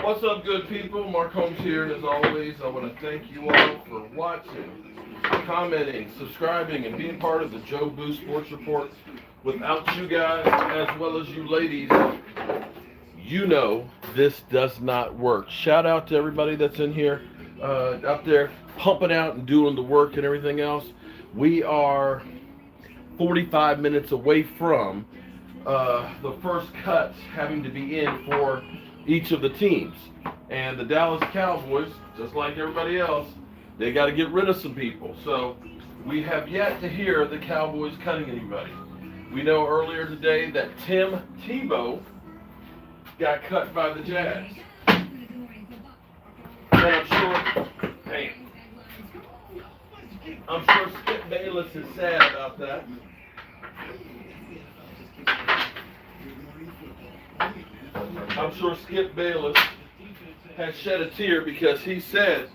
What's up, good people? Mark Holmes here, and as always, I want to thank you all for watching, commenting, subscribing, and being part of the Jobu Sports Report. Without you guys, as well as you ladies, you know this does not work. Shout out to everybody that's in here, up there, pumping out and doing the work and everything else. We are 45 minutes away from the first cuts having to be in for each of the teams. And the Dallas Cowboys, just like everybody else, they got to get rid of some people. So we have yet to hear the Cowboys cutting anybody. We know earlier today that Tim Tebow got cut by the Jags. And I'm sure Skip Bayless is sad about that. I'm sure Skip Bayless has shed a tear because he said,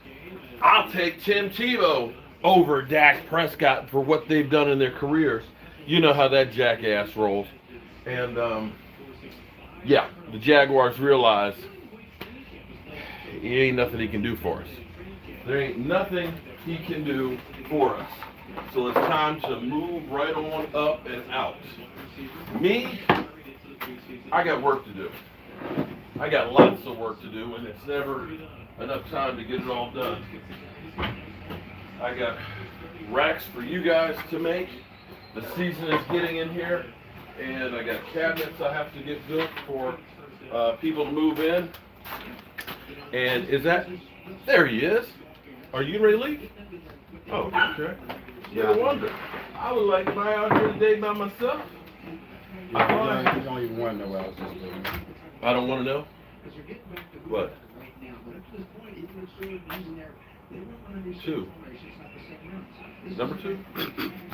I'll take Tim Tebow over Dak Prescott for what they've done in their careers. You know how that jackass rolls. And, yeah, the Jaguars realize he ain't nothing he can do for us. There ain't nothing he can do for us. So it's time to move right on up and out. Me, I got work to do. I got lots of work to do, and it's never enough time to get it all done. I got racks for you guys to make. The season is getting in here, and I got cabinets I have to get built for people to move in. And is that, there he is. Are you ready to leave? Oh, okay. No wonder. I was like, am I out here today by myself? You don't even want to know what I was just doing. I don't want to know? What? 2. Number 2?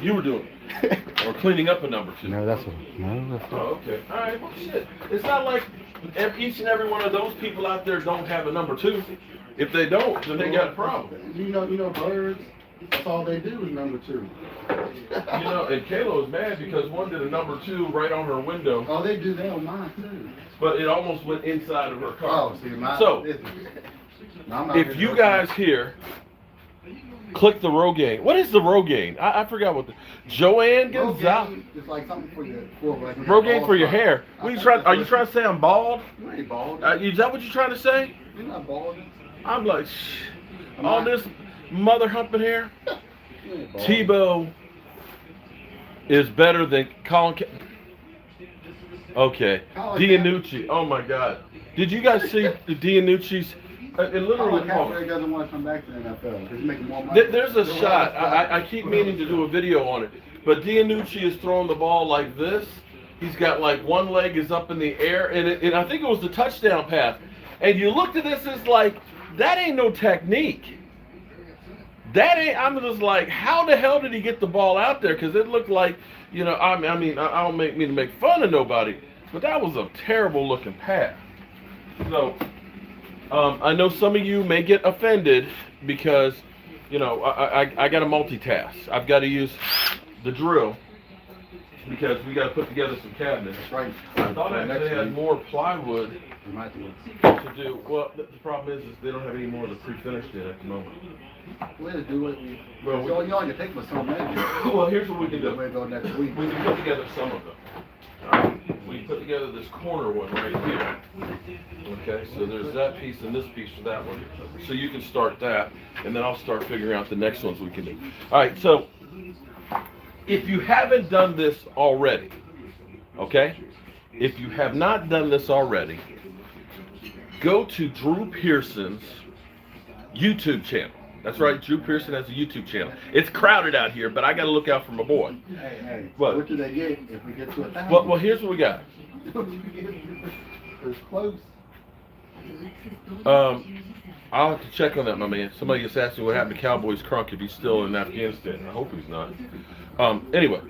You were doing it. Or cleaning up a number 2. No, that's what. Oh, okay. All right. Well, shit. It's not like each and every one of those people out there don't have a number 2. If they don't, then they got a problem. You know, birds. That's all they do is number 2. You know, and Kayla was mad because one did a number 2 right on her window. Oh, they do that on mine too. But it almost went inside of her car. Oh, see, mine. So, if you guys here, click the Rogaine. What is the Rogaine? I forgot what the Joanne Gonzalez. It's like something for your Rogaine for your hair. What are you trying to say? I'm bald? You ain't bald. Is that what you're trying to say? You're not bald. I'm like, all this mother humping hair. Tebow is better than Colin. Okay, Dianucci. Oh my God! Did you guys see the Dianucci's? It literally. Colin doesn't want to come back to the NFL because he's making more money. There's a shot. I keep meaning to do a video on it, but Dianucci is throwing the ball like this. He's got like one leg is up in the air, and I think it was the touchdown pass. And you looked at this, it's like that ain't no technique. That ain't. I'm just like, how the hell did he get the ball out there? Because it looked like, you know, I mean, I don't mean to make fun of nobody, but that was a terrible looking pass. So, I know some of you may get offended because, you know, I got to multitask. I've got to use the drill because we got to put together some cabinets. That's right. I thought I actually had more plywood to do. Well, the problem is they don't have any more of the pre-finished in at the moment. Way to do it. Well, you only can take with some measure. Well, here's what we can do. We'll go next week. We can put together some of them. We can put together this corner one right here. Okay, so there's that piece and this piece for that one. So you can start that, and then I'll start figuring out the next ones we can do. All right, so if you haven't done this already, okay? If you have not done this already, go to Drew Pearson's YouTube channel. That's right, Drew Pearson has a YouTube channel. It's crowded out here, but I got to look out for my boy. Hey, what do they get if we get to 1,000? Well, here's what we got. It's close. I'll have to check on that, my man. Somebody just asked me what happened to Cowboys Crunk if he's still in Afghanistan. I hope he's not. Anyway,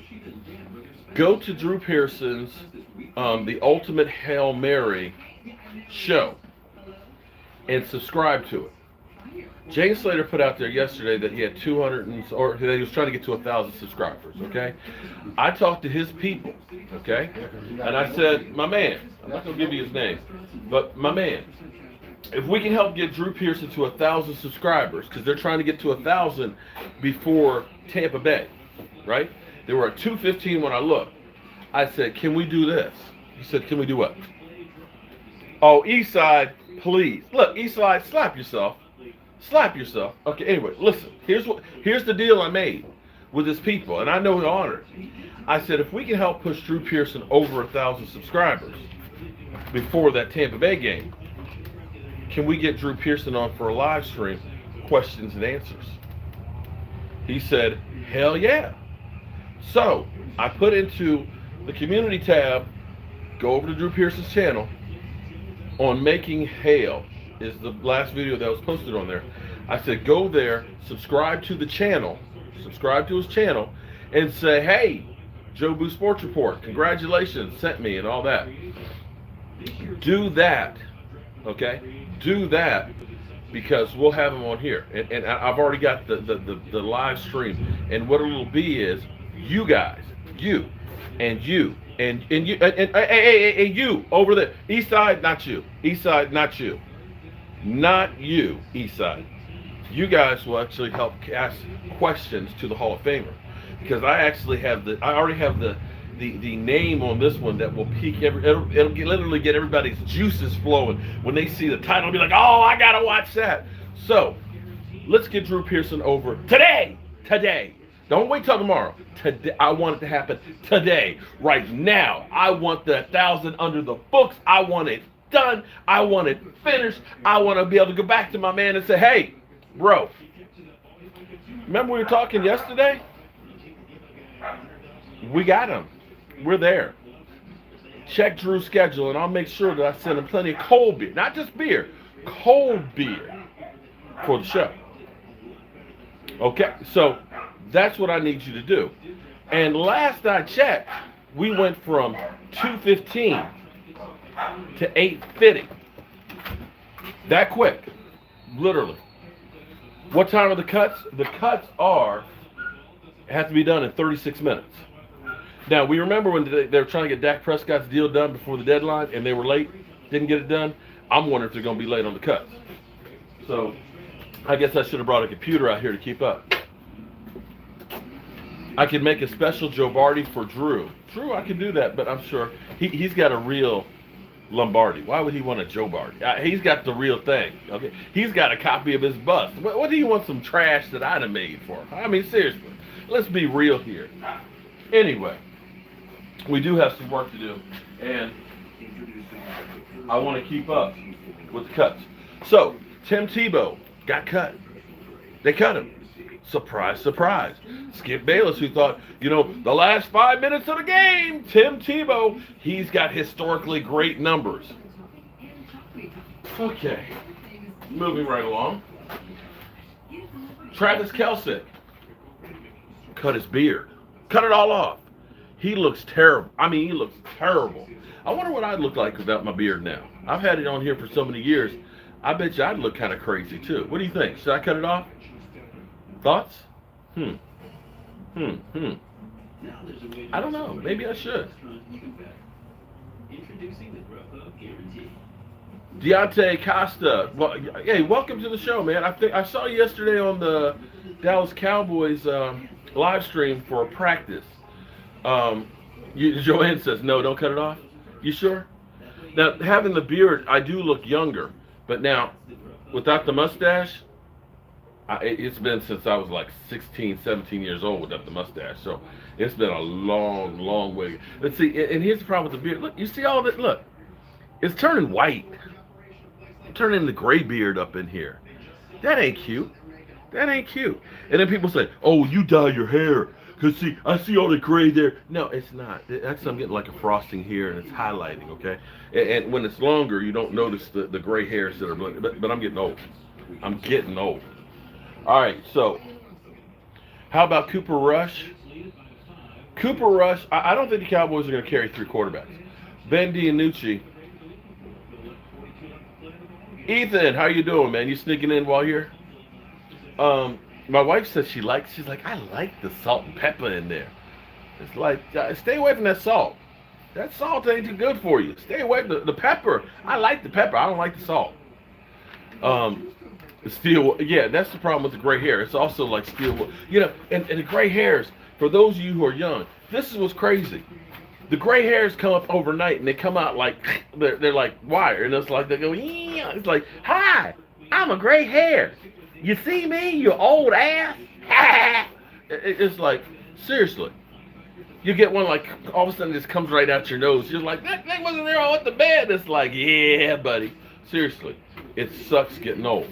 go to Drew Pearson's The Ultimate Hail Mary show and subscribe to it. Jane Slater put out there yesterday that he had 200 or that he was trying to get to 1,000 subscribers. Okay, I talked to his people. Okay, and I said, my man, I'm not gonna give you his name, but my man, if we can help get Drew Pearson to 1,000 subscribers, because they're trying to get to 1,000 before Tampa Bay, right? They were at 215 when I looked. I said, can we do this? He said, can we do what? Oh, Eastside, please. Look, Eastside, slap yourself. Slap yourself. Okay, anyway, listen. Here's the deal I made with his people, and I know he'll honor it. I said, if we can help push Drew Pearson over 1,000 subscribers before that Tampa Bay game, can we get Drew Pearson on for a live stream, questions and answers? He said, hell yeah. So I put into the community tab, go over to Drew Pearson's channel, on Making Hail is the last video that was posted on there. I said, go there, subscribe to the channel, subscribe to his channel, and say, hey, Jobu Sports Report, congratulations, sent me and all that. Do that, okay? Do that, because we'll have him on here. And I've already got the live stream. And what it'll be is you guys, you, and you, and you, and you over there. East side, not you. East side, not you. Not you, East side. You guys will actually help ask questions to the Hall of Famer. Because I already have the name on this one that will pique it'll literally get everybody's juices flowing. When they see the title, they'll be like, oh, I gotta watch that. So let's get Drew Pearson over today. Don't wait till tomorrow. Today, I want it to happen today, right now. I want the 1,000 under the books. I want it done. I want it finished. I want to be able to go back to my man and say, hey, bro, remember we were talking yesterday? We got him. We're there. Check Drew's schedule, and I'll make sure that I send him plenty of cold beer. Not just beer, cold beer for the show. Okay, so that's what I need you to do. And last I checked, we went from 215 to 850. That quick, literally. What time are the cuts? The cuts have to be done in 36 minutes. Now, we remember when they were trying to get Dak Prescott's deal done before the deadline, and they were late, didn't get it done. I'm wondering if they're going to be late on the cuts. So, I guess I should have brought a computer out here to keep up. I could make a special Joe Bardi for Drew. Drew, I can do that, but I'm sure he's got a real Lombardi. Why would he want a Joe Bardi? He's got the real thing. Okay, he's got a copy of his bust. What do you want some trash that I'd have made for him? I mean, seriously, let's be real here. Anyway, we do have some work to do, and I want to keep up with the cuts. So, Tim Tebow got cut. They cut him. Surprise, surprise. Skip Bayless, who thought, the last 5 minutes of the game, Tim Tebow, he's got historically great numbers. Okay, moving right along. Travis Kelce cut his beard. Cut it all off. He looks terrible. I mean, he looks terrible. I wonder what I'd look like without my beard now. I've had it on here for so many years. I bet you I'd look kind of crazy too. What do you think? Should I cut it off? Thoughts? I don't know. Maybe I should. Deontay Costa. Well, hey, welcome to the show, man. I saw you yesterday on the Dallas Cowboys live stream for a practice. Joanne says, no, don't cut it off. You sure? Now, having the beard, I do look younger. But now, without the mustache, it's been since I was like 16, 17 years old without the mustache. So it's been a long, long way. Let's see, and here's the problem with the beard. Look, you see all that? Look, it's turning white. It's turning the gray beard up in here. That ain't cute. That ain't cute. And then people say, oh, you dye your hair. Because, see, I see all the gray there. No, it's not. That's I'm getting like a frosting here, and it's highlighting, okay? And when it's longer, you don't notice the gray hairs that are blending. But I'm getting old. I'm getting old. All right, so how about Cooper Rush? Cooper Rush, I don't think the Cowboys are going to carry 3 quarterbacks. Ben DiNucci. Ethan, how you doing, man? You sneaking in while you're here? My wife says she's like, I like the salt and pepper in there. It's like, stay away from that salt. That salt ain't too good for you. Stay away from the pepper. I like the pepper. I don't like the salt. Steel, yeah, that's the problem with the gray hair. It's also like steel, and the gray hairs, for those of you who are young, this is what's crazy. The gray hairs come up overnight and they come out like, they're like wire. And it's like, they go, yeah. It's like, hi, I'm a gray hair. You see me, you old ass? It's like, seriously. You get one like, all of a sudden it just comes right out your nose. You're like, that thing wasn't there on the bed. It's like, yeah, buddy. Seriously, it sucks getting old.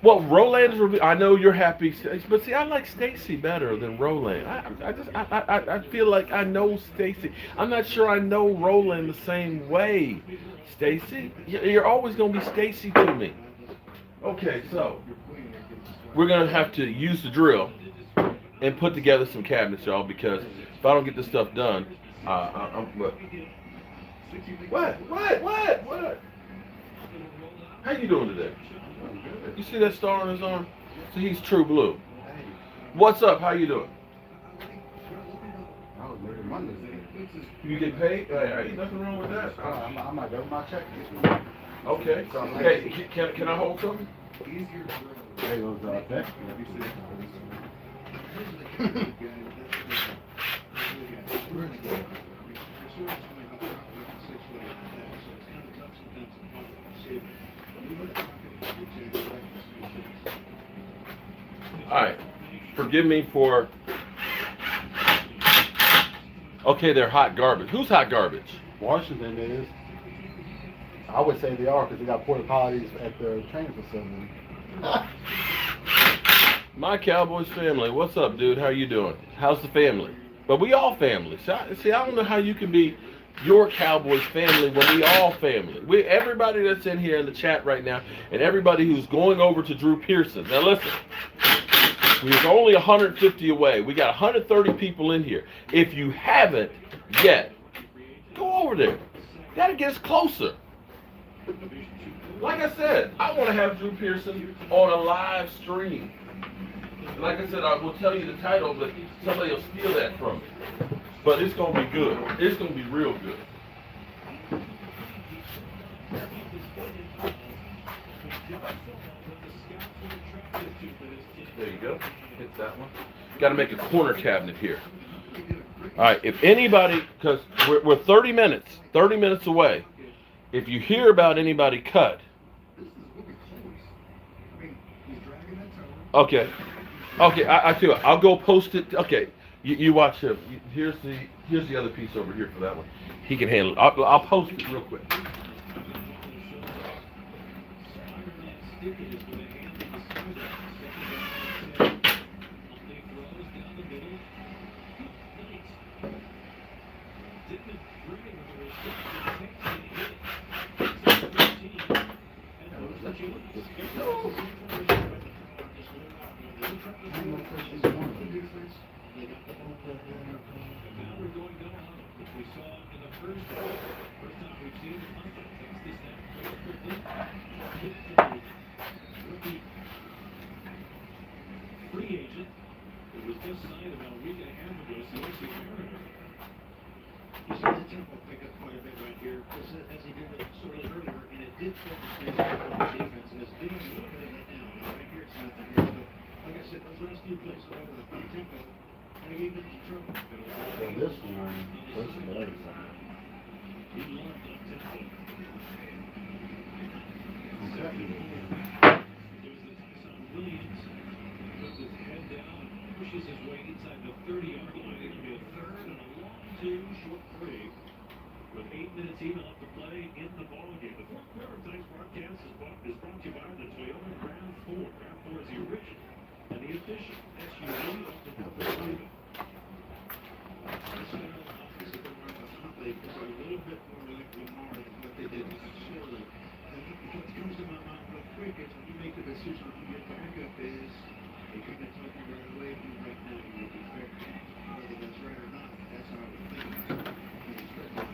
Well, Roland, I know you're happy, but see, I like Stacy better than Roland. I feel like I know Stacy. I'm not sure I know Roland the same way. Stacy, you're always gonna be Stacy to me. Okay, so we're gonna have to use the drill and put together some cabinets, y'all, because if I don't get this stuff done, I'm what? How you doing today? You see that star on his arm? So he's true blue. What's up? How you doing? I was making money. You get paid? Ain't nothing wrong with that. I might go my check this week. Okay. Hey, can I hold something? Hey, those that. All right. Forgive me for. Okay, they're hot garbage. Who's hot garbage? Washington is. I would say they are because they got porta potties at the training facility. My Cowboys family, what's up, dude? How you doing? How's the family? But we all family. See, I don't know how you can be your Cowboys family when we all family. Everybody that's in here in the chat right now, and everybody who's going over to Drew Pearson. Now listen, we're only 150 away. We got 130 people in here. If you haven't yet, go over there. That'll get us closer. Like I said, I want to have Drew Pearson on a live stream. Like I said, I will tell you the title, but somebody will steal that from me. But it's going to be good. It's going to be real good. There you go. Hit that one. Got to make a corner cabinet here. All right, if anybody, because we're 30 minutes away. If you hear about anybody cut, okay, I tell you what, I'll go post it. Okay, you watch him. Here's the other piece over here for that one. He can handle it. I'll post it real quick.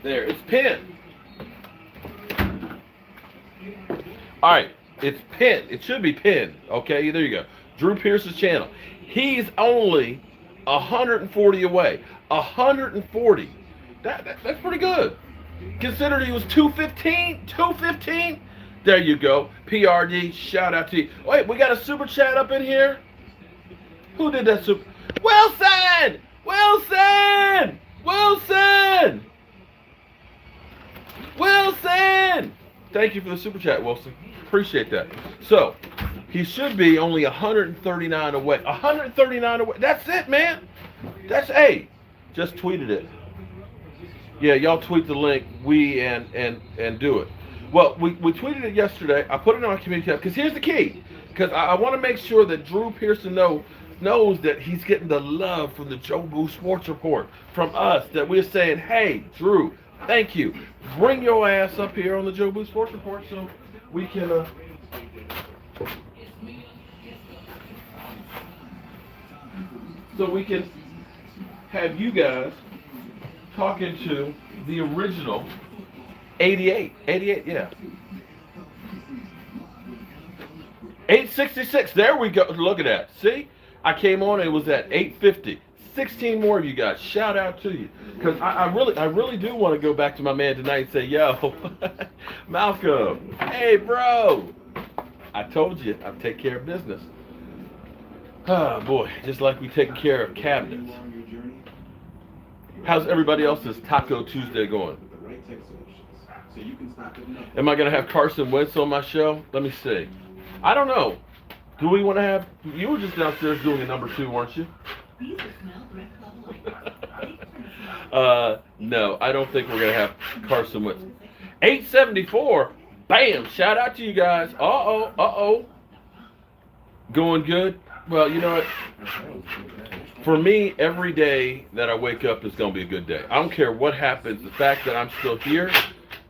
There, it's pinned. All right, it's pinned. It should be pinned. Okay, there you go. Drew Pearson's channel. He's only 140 away. 140. That's pretty good. Considering he was 215. 215. There you go. PRD, shout out to you. Wait, we got a super chat up in here? Who did that super? Wilson! Wilson! Wilson! Wilson! Thank you for the super chat, Wilson. Appreciate that. So, he should be only 139 away. 139 away. That's it, man. That's A. Just tweeted it. Yeah, y'all tweet the link. And do it. Well, we tweeted it yesterday. I put it on our community tab because here's the key. Because I want to make sure that Drew Pearson knows that he's getting the love from the Jobu Sports Report from us. That we're saying, hey, Drew, thank you. Bring your ass up here on the Jobu Sports Report so we can. So we can have you guys talking to the original 88, yeah. 866, there we go. Look at that. See? I came on, it was at 850. 16 more of you guys. Shout out to you. Because I really do want to go back to my man tonight and say, yo, Malcolm, hey, bro. I told you I'd take care of business. Oh, boy, just like we taking care of cabinets. How's everybody else's Taco Tuesday going? Am I going to have Carson Wentz on my show? Let me see. I don't know. Do we want to have... You were just downstairs doing a number 2, weren't you? No, I don't think we're going to have Carson Wentz. 874. Bam. Shout out to you guys. Uh-oh. Going good? Well, you know what? For me, every day that I wake up is going to be a good day. I don't care what happens. The fact that I'm still here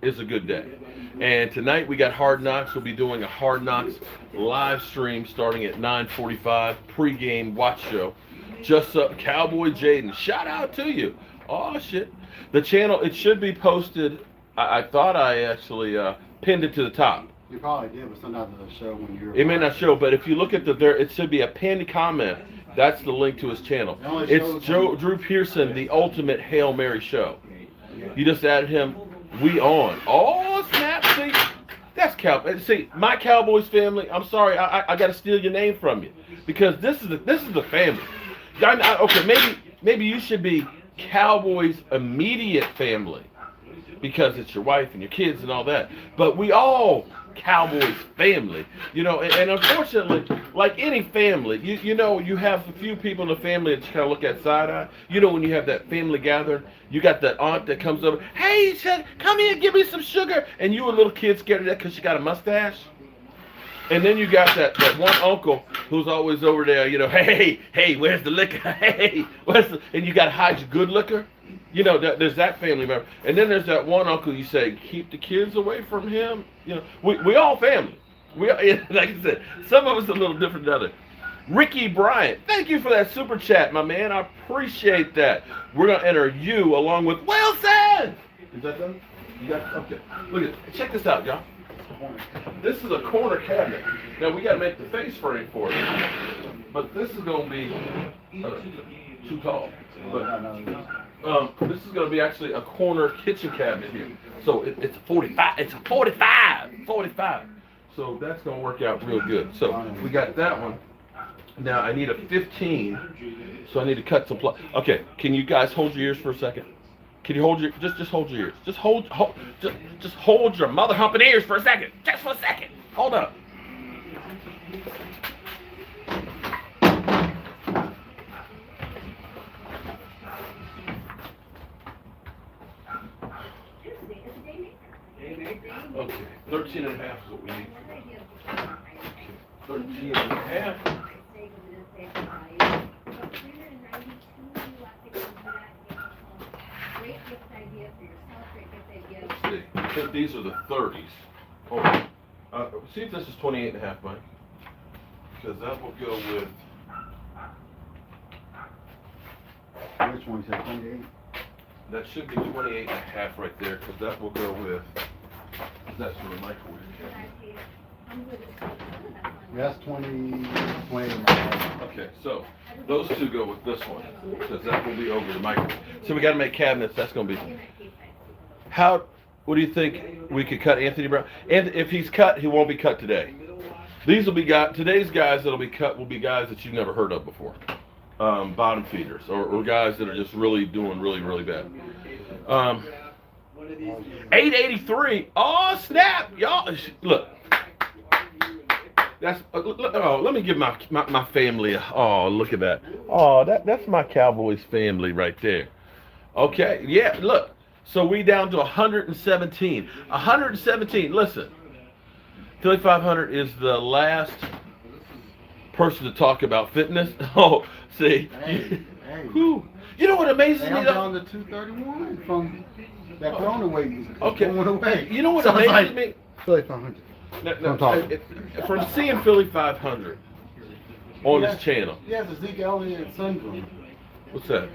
is a good day. And tonight we got Hard Knocks. We'll be doing a Hard Knocks live stream starting at 9:45, pregame watch show. Just up, Cowboy Jaden. Shout out to you. Oh, shit. The channel, it should be posted. I thought I actually pinned it to the top. You probably did, but sometimes it'll show when you're... It may not show, but if you look at there, it should be a pinned comment. That's the link to his channel. It's Drew Pearson, the ultimate Hail Mary show. You just added him. We on. Oh, snap. See, that's Cowboys. See, my Cowboys family, I'm sorry, I got to steal your name from you. Because this is the family. Okay, maybe you should be Cowboys' immediate family. Because it's your wife and your kids and all that. But we all Cowboys family, you know, and unfortunately, like any family, you know, you have a few people in the family that you kind of look at side-eye. You know, when you have that family gathering, you got that aunt that comes over, hey, come here, give me some sugar, and you a little kid scared of that because she got a mustache. And then you got that one uncle who's always over there, you know, hey, where's the liquor? Hey, and you got to hide your good liquor. You know, there's that family member. And then there's that one uncle you say, keep the kids away from him. You know, we all family. Like I said, some of us a little different than others. Ricky Bryant, thank you for that super chat, my man. I appreciate that. We're going to enter you along with Wilson. Is that done? You got, okay. Look at it. Check this out, y'all. This is a corner cabinet. Now, we got to make the face frame for it. But this is going to be too tall. But this is going to be actually a corner kitchen cabinet here. So it's a 45. It's a 45. So that's going to work out real good. So we got that one. Now I need a 15. So I need to cut some okay, can you guys hold your ears for a second? Can you hold your just hold your ears? Just hold your mother humping ears for a second. Just for a second. Hold up. Okay, 13 and a half is what we need. Okay, 13 and a half. I think these are the 30s. Oh, see if this is 28 and a half, Mike. Because that will go with... Which one you said, 28? That should be 28 and a half right there, because that will go with... That's for the microwave cabinet. That's 28 and a half. Okay, so those two go with this one, because that will be over the microwave. So we got to make cabinets. That's going to be... What do you think we could cut Anthony Brown? And if he's cut, he won't be cut today. These will be today's guys that'll be cut will be guys that you've never heard of before. Bottom feeders or guys that are just really doing really bad. 883. Oh snap, y'all! Look, that's. Oh, let me give my family. Oh, look at that. Oh, that's my Cowboys family right there. Okay, yeah. Look, so we down to 117. 117. Listen, Philly 500 is the last person to talk about fitness. Oh, see. Hey. Whew. You know what amazes Hey, me I'm though? down to 231 from that Corona weight. Okay. Going away. You know what So it's amazes like me? Philly 500. From seeing Philly 500 on his channel. He has a Zeke Elliott syndrome. What's that?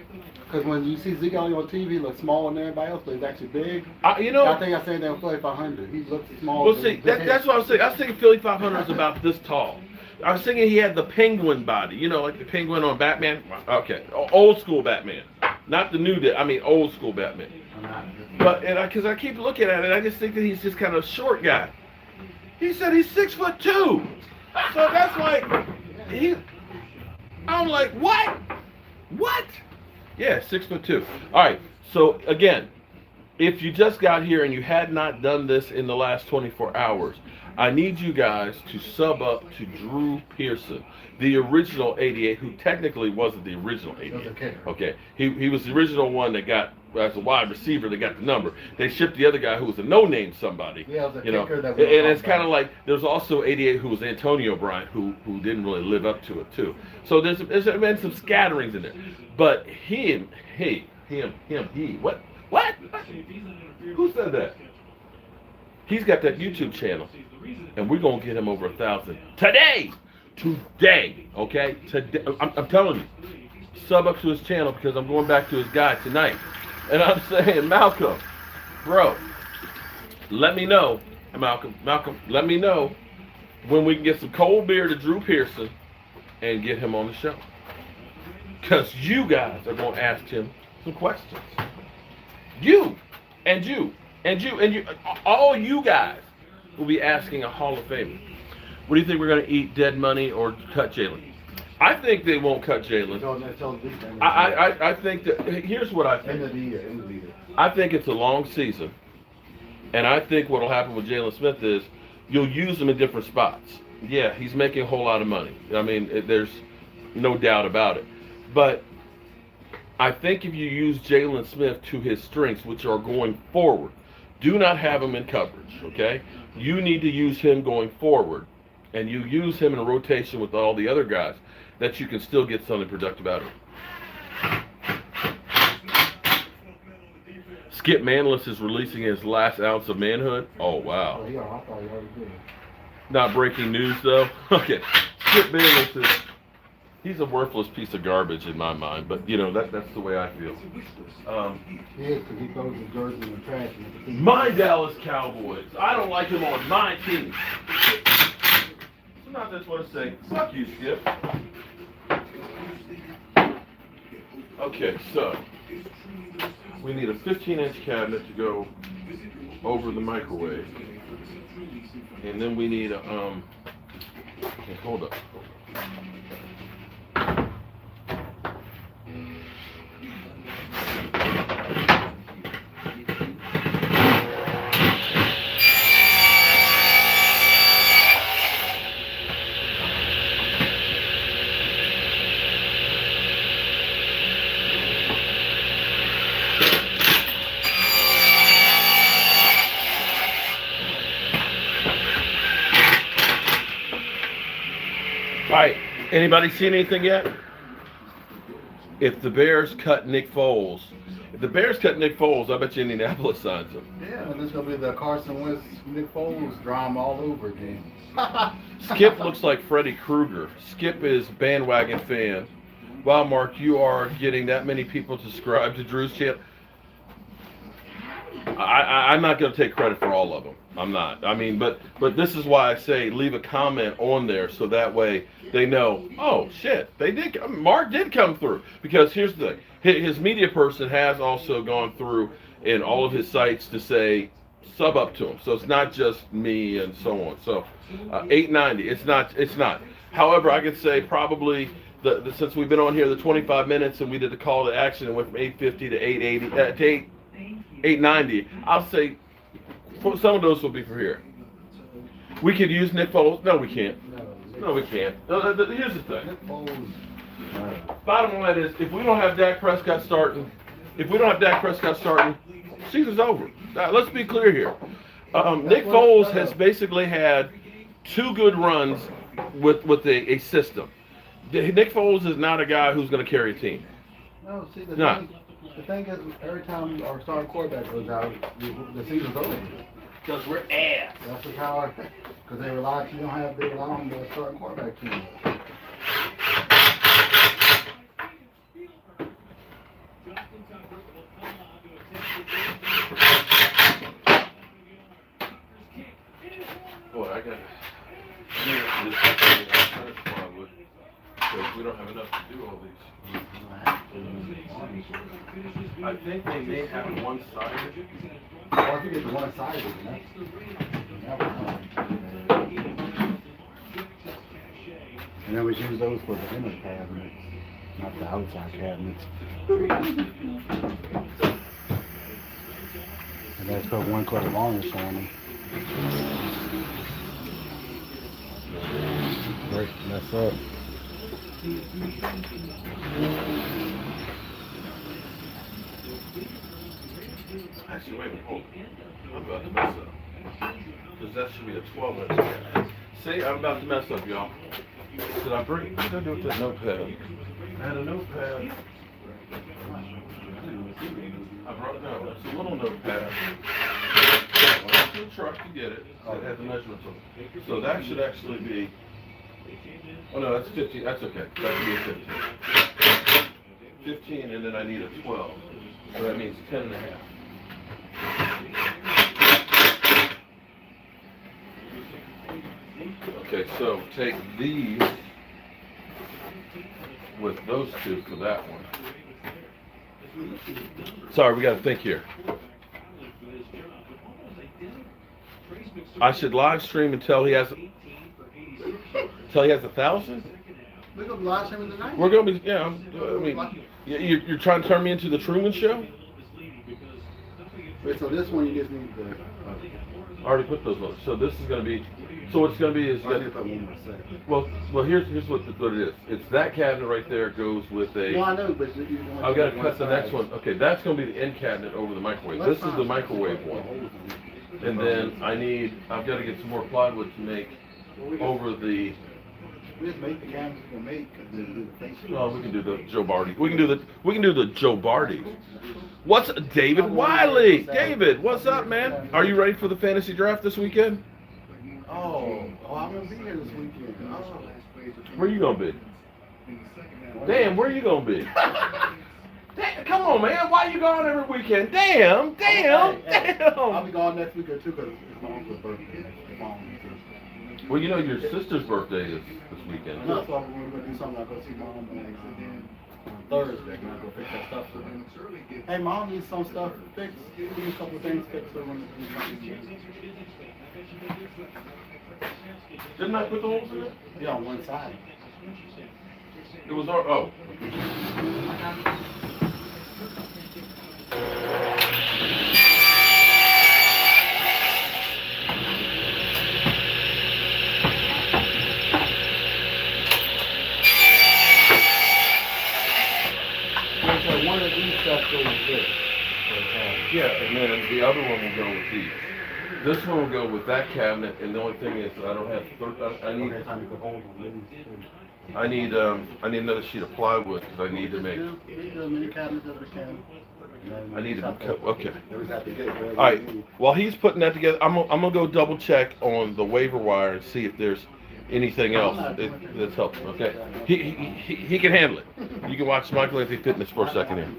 Because when you see Zeke Elliott on TV, he looks smaller than everybody else, but he's actually big. You know. I think I said that on Philly 500. He looks small. Well, see, that's what I was saying. I was thinking Philly 500 is about this tall. I was thinking he had the penguin body, you know, like the penguin on Batman. Okay, old school Batman, not the new day. I mean, old school Batman. But because I keep looking at it, I just think that he's just kind of a short guy. He said he's 6'2", so that's like I'm like, what? What? Yeah, 6'2". All right. So again, if you just got here and you had not done this in the last 24 hours, I need you guys to sub up to Drew Pearson, the original 88, who technically wasn't the original 88. Okay, he was the original one that got, as a wide receiver, that got the number. They shipped the other guy who was a no-name somebody. Yeah, it was a you know, kicker that and we it's kind of like there's also 88 who was Antonio Bryant, who didn't really live up to it too. So there's been some scatterings in there, but he, what? Who said that? He's got that YouTube channel, and we're gonna get him over 1,000 today. Okay, today. I'm telling you, sub up to his channel because I'm going back to his guy tonight, and I'm saying, Malcolm, bro, let me know, Malcolm, let me know when we can get some cold beer to Drew Pearson and get him on the show, because you guys are gonna ask him some questions. You, all you guys will be asking a Hall of Famer. What do you think we're going to eat, dead money or cut Jalen? I think they won't cut Jalen. I think that, here's what I think. End of the year. I think it's a long season. And I think what will happen with Jalen Smith is you'll use him in different spots. Yeah, he's making a whole lot of money. I mean, there's no doubt about it. But I think if you use Jalen Smith to his strengths, which are going forward, do not have him in coverage, okay? You need to use him going forward, and you use him in a rotation with all the other guys, that you can still get something productive out of him. Skip Manless is releasing his last ounce of manhood. Oh, wow. Oh, yeah, I thought you already did. Not breaking news, though. Okay. Skip Manless is... He's a worthless piece of garbage in my mind, but you know that's the way I feel. He is, because he throws his jersey in the trash. My Dallas Cowboys. I don't like him on my team. Sometimes that's what I say. Fuck you, Skip. Okay, so we need a 15-inch cabinet to go over the microwave, and then we need a okay, hold up. All right, anybody seen anything yet? If the Bears cut Nick Foles, I bet you Indianapolis signs him. Yeah, and this is going to be the Carson Wentz, Nick Foles drama all over again. Skip looks like Freddy Krueger. Skip is bandwagon fan. Wow, Mark, you are getting that many people to subscribe to Drew's channel. I'm not going to take credit for all of them. I'm not. I mean, but this is why I say leave a comment on there so that way they know, oh, shit, Mark did come through. Because here's the thing. His media person has also gone through in all of his sites to say sub up to them. So it's not just me and so on. So 890. It's not. It's not. However, I could say probably since we've been on here the 25 minutes and we did the call to action and went from 850 to 880 to 890. I'll say some of those will be for here. We could use Nick Foles. No, we can't. No, we can't. Here's the thing. Bottom line is, if we don't have Dak Prescott starting, season's over. Let's be clear here. Nick Foles has basically had 2 good runs with a system. Nick Foles is not a guy who's going to carry a team. No, see, the thing is, every time our starting quarterback goes out, the season's over. Because we're ass. That's just how because they rely on the starting quarterback team. Boy, I got because we don't have enough to do all these. I think they may have one-sided. Well, if you get the one-sided, and then we use those for the inner cabinets, not the outside cabinets. And that's put one coat of varnish on them. Great, that's up. Actually, wait a minute, hold on. I'm about to mess up. Because that should be a 12-inch. See, I'm about to mess up, y'all. Did I bring, what did I do with that notepad? I had a notepad. I brought, no, it's a little notepad. I went to the truck to get it. It had the measurements on it. So that should actually be, oh no, that's 15, that's okay. That should be a 15. 15, and then I need a 12. So that means 10 and a half. Okay, so take these with those 2 for that one. Sorry, we got to think here. I should live stream until he has 1,000. We're going to be live streaming tonight? We're going to be, yeah. I mean, you're trying to turn me into the Truman Show? Wait, so this one you just need the. I already put those on. So this is going to be. So what's going to be is well, here's what it is. It's that cabinet right there goes with a. No, I know, but I've got to cut the next one. Okay, that's going to be the end cabinet over the microwave. This is the microwave one. And then I've got to get some more plywood to make over the. We just make the cabinets we can make. No, we can do the Joe Barty. We can do the Joe Barty. What's David Wiley? David, what's up, man? Are you ready for the fantasy draft this weekend? Oh, I'm gonna be here this weekend. Oh. Where you gonna be? Damn, where you gonna be? Damn, come on, man. Why you gone every weekend? Damn. I'll be gone next week or 2 because it's my uncle's birthday. Well, you know your sister's birthday is this weekend. No, so we're gonna do something. I'll go see mom on Thursday. I'm gonna go fix that stuff for her. Hey, mom needs some stuff fixed. We need a couple of things fixed so we're gonna do something. Didn't I put the holes in it? Yeah, on one side. It was our, oh. So one of these stuff goes with this. Yeah, and then the other one will go with these. This one will go with that cabinet, and the only thing is I don't have. I need another sheet of plywood because I need to make. I need to. Okay. All right. While he's putting that together, I'm gonna go double check on the waiver wire and see if there's anything else that's helpful. Okay. He can handle it. You can watch Michael Anthony Fitness for a second here.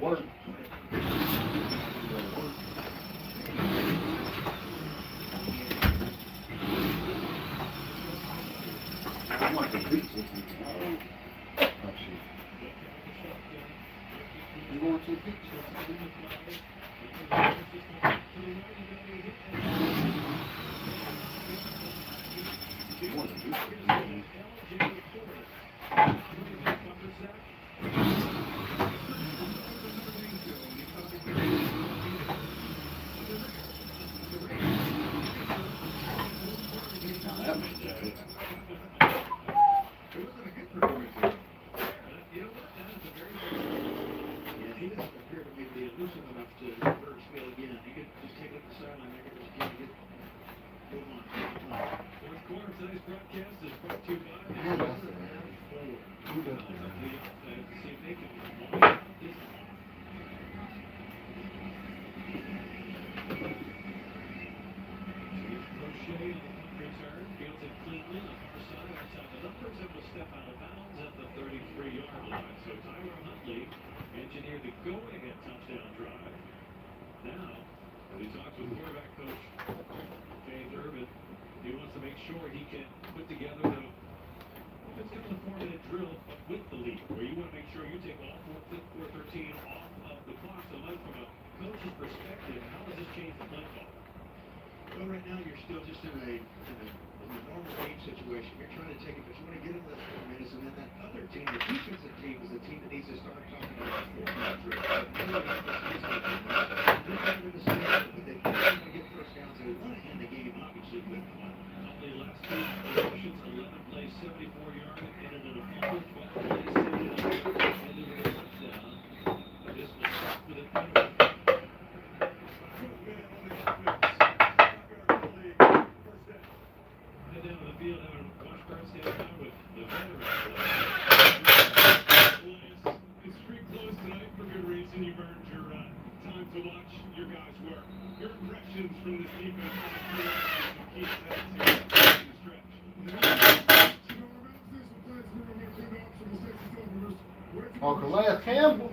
Oh, Calais Campbell.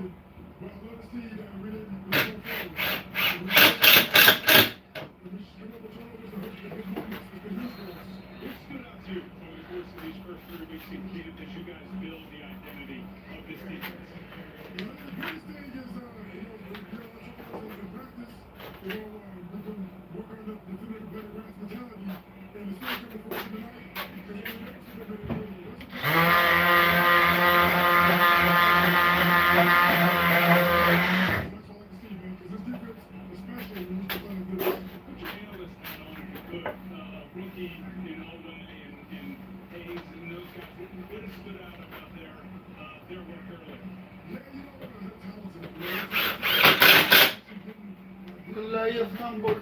Calais Campbell.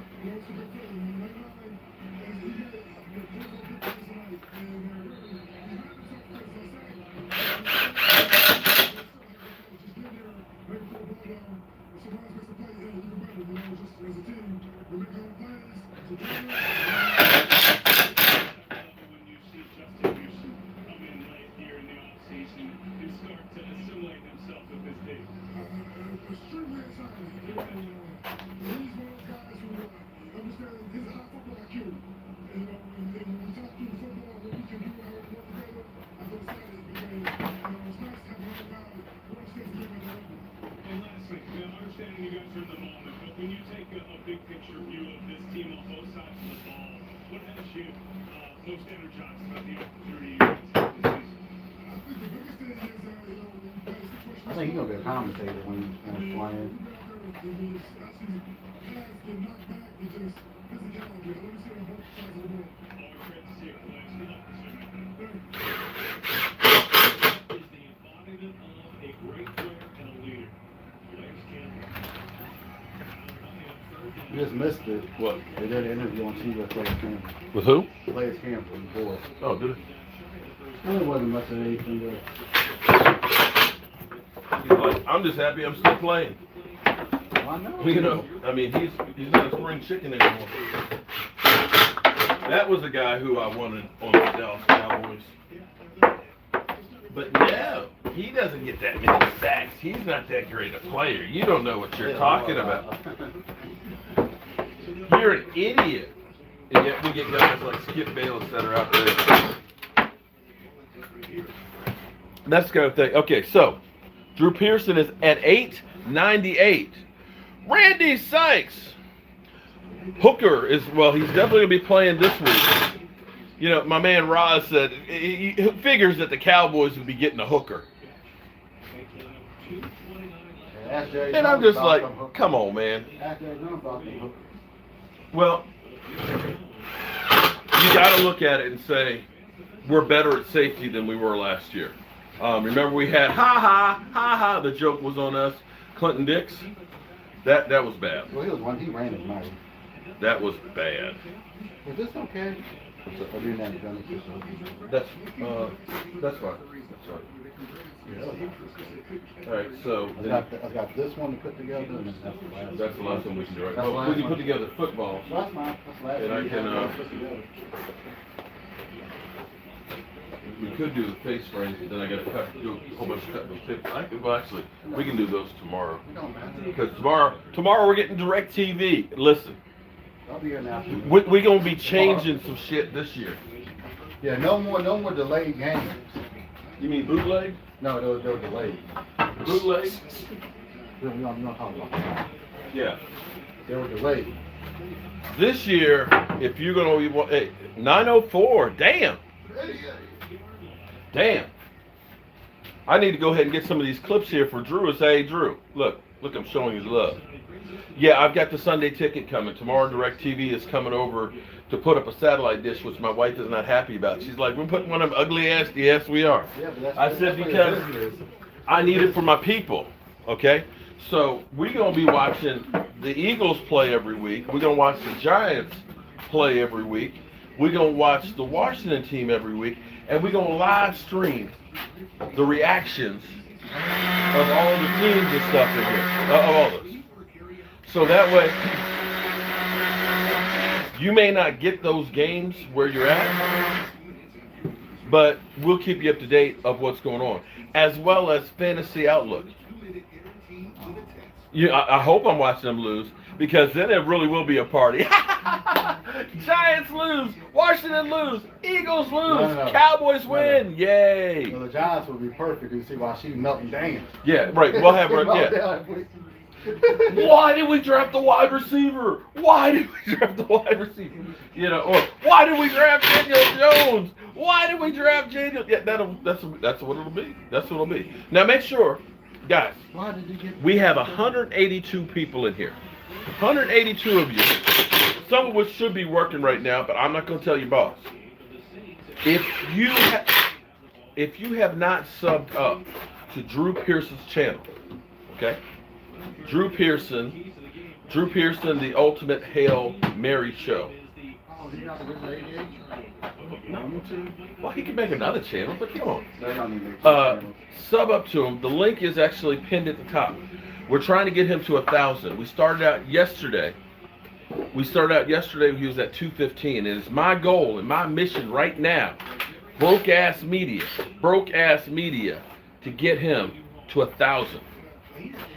I think he's gonna be a commentator when he's playing. You just missed it. What? They did an interview on TV with Calais Campbell. With who? Calais Campbell, his boy. Oh, did it? There wasn't much of anything there. He's like, I'm just happy I'm still playing. I know. You know, I mean, he's not a spring chicken anymore. That was a guy who I wanted on the Dallas Cowboys. But no, he doesn't get that many sacks. He's not that great a player. You don't know what you're talking about. You're an idiot. And yet we get guys like Skip Bayless that are out there. That's the kind of thing. Okay, so Drew Pearson is at 898. Randy Sykes. Hooker is, well, he's definitely going to be playing this week. You know, my man Roz said he figures that the Cowboys would be getting a hooker. And I'm just like, come on, man. Well, you got to look at it and say, we're better at safety than we were last year. Remember we had, the joke was on us, Clinton Dix? That was bad. Well, he ran his mouth. That was bad. Is this okay? That's fine. That's fine. All right, so I got this one to put together, and that's the last one we can do. Right? That's Well, we can put together football. That's fine. That's And I can, we could do the face frames, but then I got to do a whole bunch of cutting those. Well, actually, we can do those tomorrow. Because tomorrow we're getting direct TV. Listen, I'll be here now. we're gonna be changing some shit this year. Yeah, no more delayed games. You mean bootleg? No, they're delayed. Bootleg? I'm not talking about that. Yeah. They were delayed. This year, if you're gonna be 904, damn. I need to go ahead and get some of these clips here for Drew. Hey, Drew, look, I'm showing you love. Yeah, I've got the Sunday ticket coming. Tomorrow, DirecTV is coming over to put up a satellite dish, which my wife is not happy about. She's like, we're putting one of them ugly ass. Yes, we are. Yeah, I said, because I need it for my people, okay? So we're going to be watching the Eagles play every week. We're going to watch the Giants play every week. We're going to watch the Washington team every week. And we're going to live stream the reactions of all the teams and stuff in here, of all this. So that way, you may not get those games where you're at, but we'll keep you up to date of what's going on, as well as Fantasy Outlook. I hope I'm watching them lose, because then it really will be a party. Giants lose, Washington lose, Eagles lose, No. Cowboys win, yay! Well, the Giants would be perfect. You see why she's melting down. Yeah, right. We'll have yeah. Why did we draft the wide receiver? Why did we draft the wide receiver? You know, or why did we draft Daniel Jones? Why did we draft Daniel? Yeah, that's what it'll be. That's what it'll be. Now make sure, guys. Why did you get? We have 182 people in here. 182 of you. Some of which should be working right now, but I'm not going to tell you, boss. If you have not subbed up to Drew Pearson's channel, okay? Drew Pearson, the Ultimate Hail Mary Show. Oh, you got the 88? No. Well, he can make another channel, but come on. They don't need to Sub up to him. The link is actually pinned at the top. We're trying to get him to 1,000. We started out yesterday. He was at 215. And it's my goal and my mission right now, broke ass media, to get him to 1,000.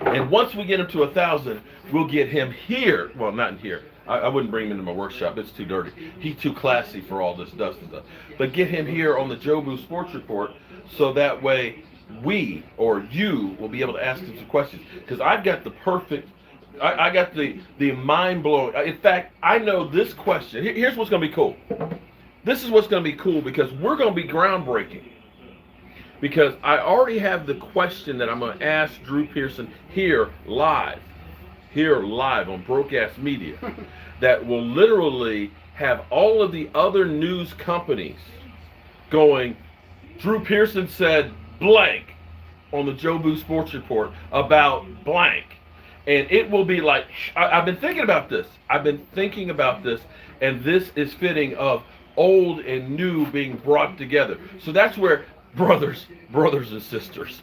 And once we get him to 1,000, we'll get him here. Well, not in here. I wouldn't bring him into my workshop. It's too dirty. He's too classy for all this dust and stuff. But get him here on the Jobu Sports Report, so that way we or you will be able to ask him some questions. Because I've got the perfect, I got the mind-blowing. In fact, I know this question. Here's what's going to be cool. This is what's going to be cool, because we're going to be groundbreaking. Because I already have the question that I'm going to ask Drew Pearson here live on Broke Ass Media, that will literally have all of the other news companies going, Drew Pearson said blank on the Jobu Sports Report about blank. And it will be like, I've been thinking about this, and this is fitting of old and new being brought together. So that's where brothers and sisters,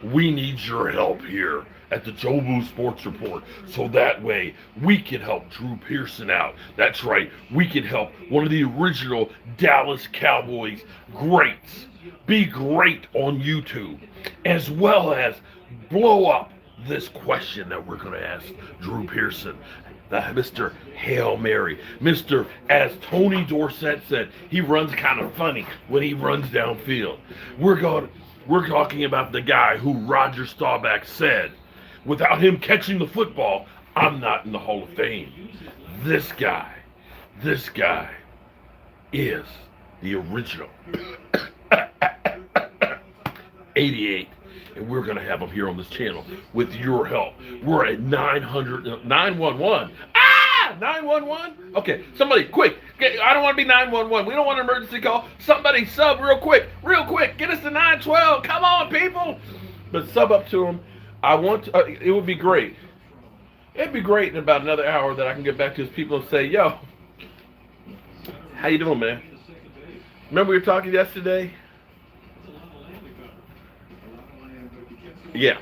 we need your help here at the Jobu Sports Report, so that way we can help Drew Pearson out. That's right, we can help one of the original Dallas Cowboys greats be great on YouTube, as well as blow up this question that we're going to ask Drew Pearson. Mr. Hail Mary. Mr. As Tony Dorsett said, he runs kind of funny when he runs downfield. We're talking about the guy who Roger Staubach said, without him catching the football, I'm not in the Hall of Fame. This guy is the original 88. And we're going to have them here on this channel with your help. We're at 911. 911? Okay, somebody, quick. I don't want to be 911. We don't want an emergency call. Somebody sub real quick. Get us to 912. Come on, people. But sub up to them. It would be great. It'd be great in about another hour that I can get back to his people and say, yo, how you doing, man? Remember we were talking yesterday? Yeah.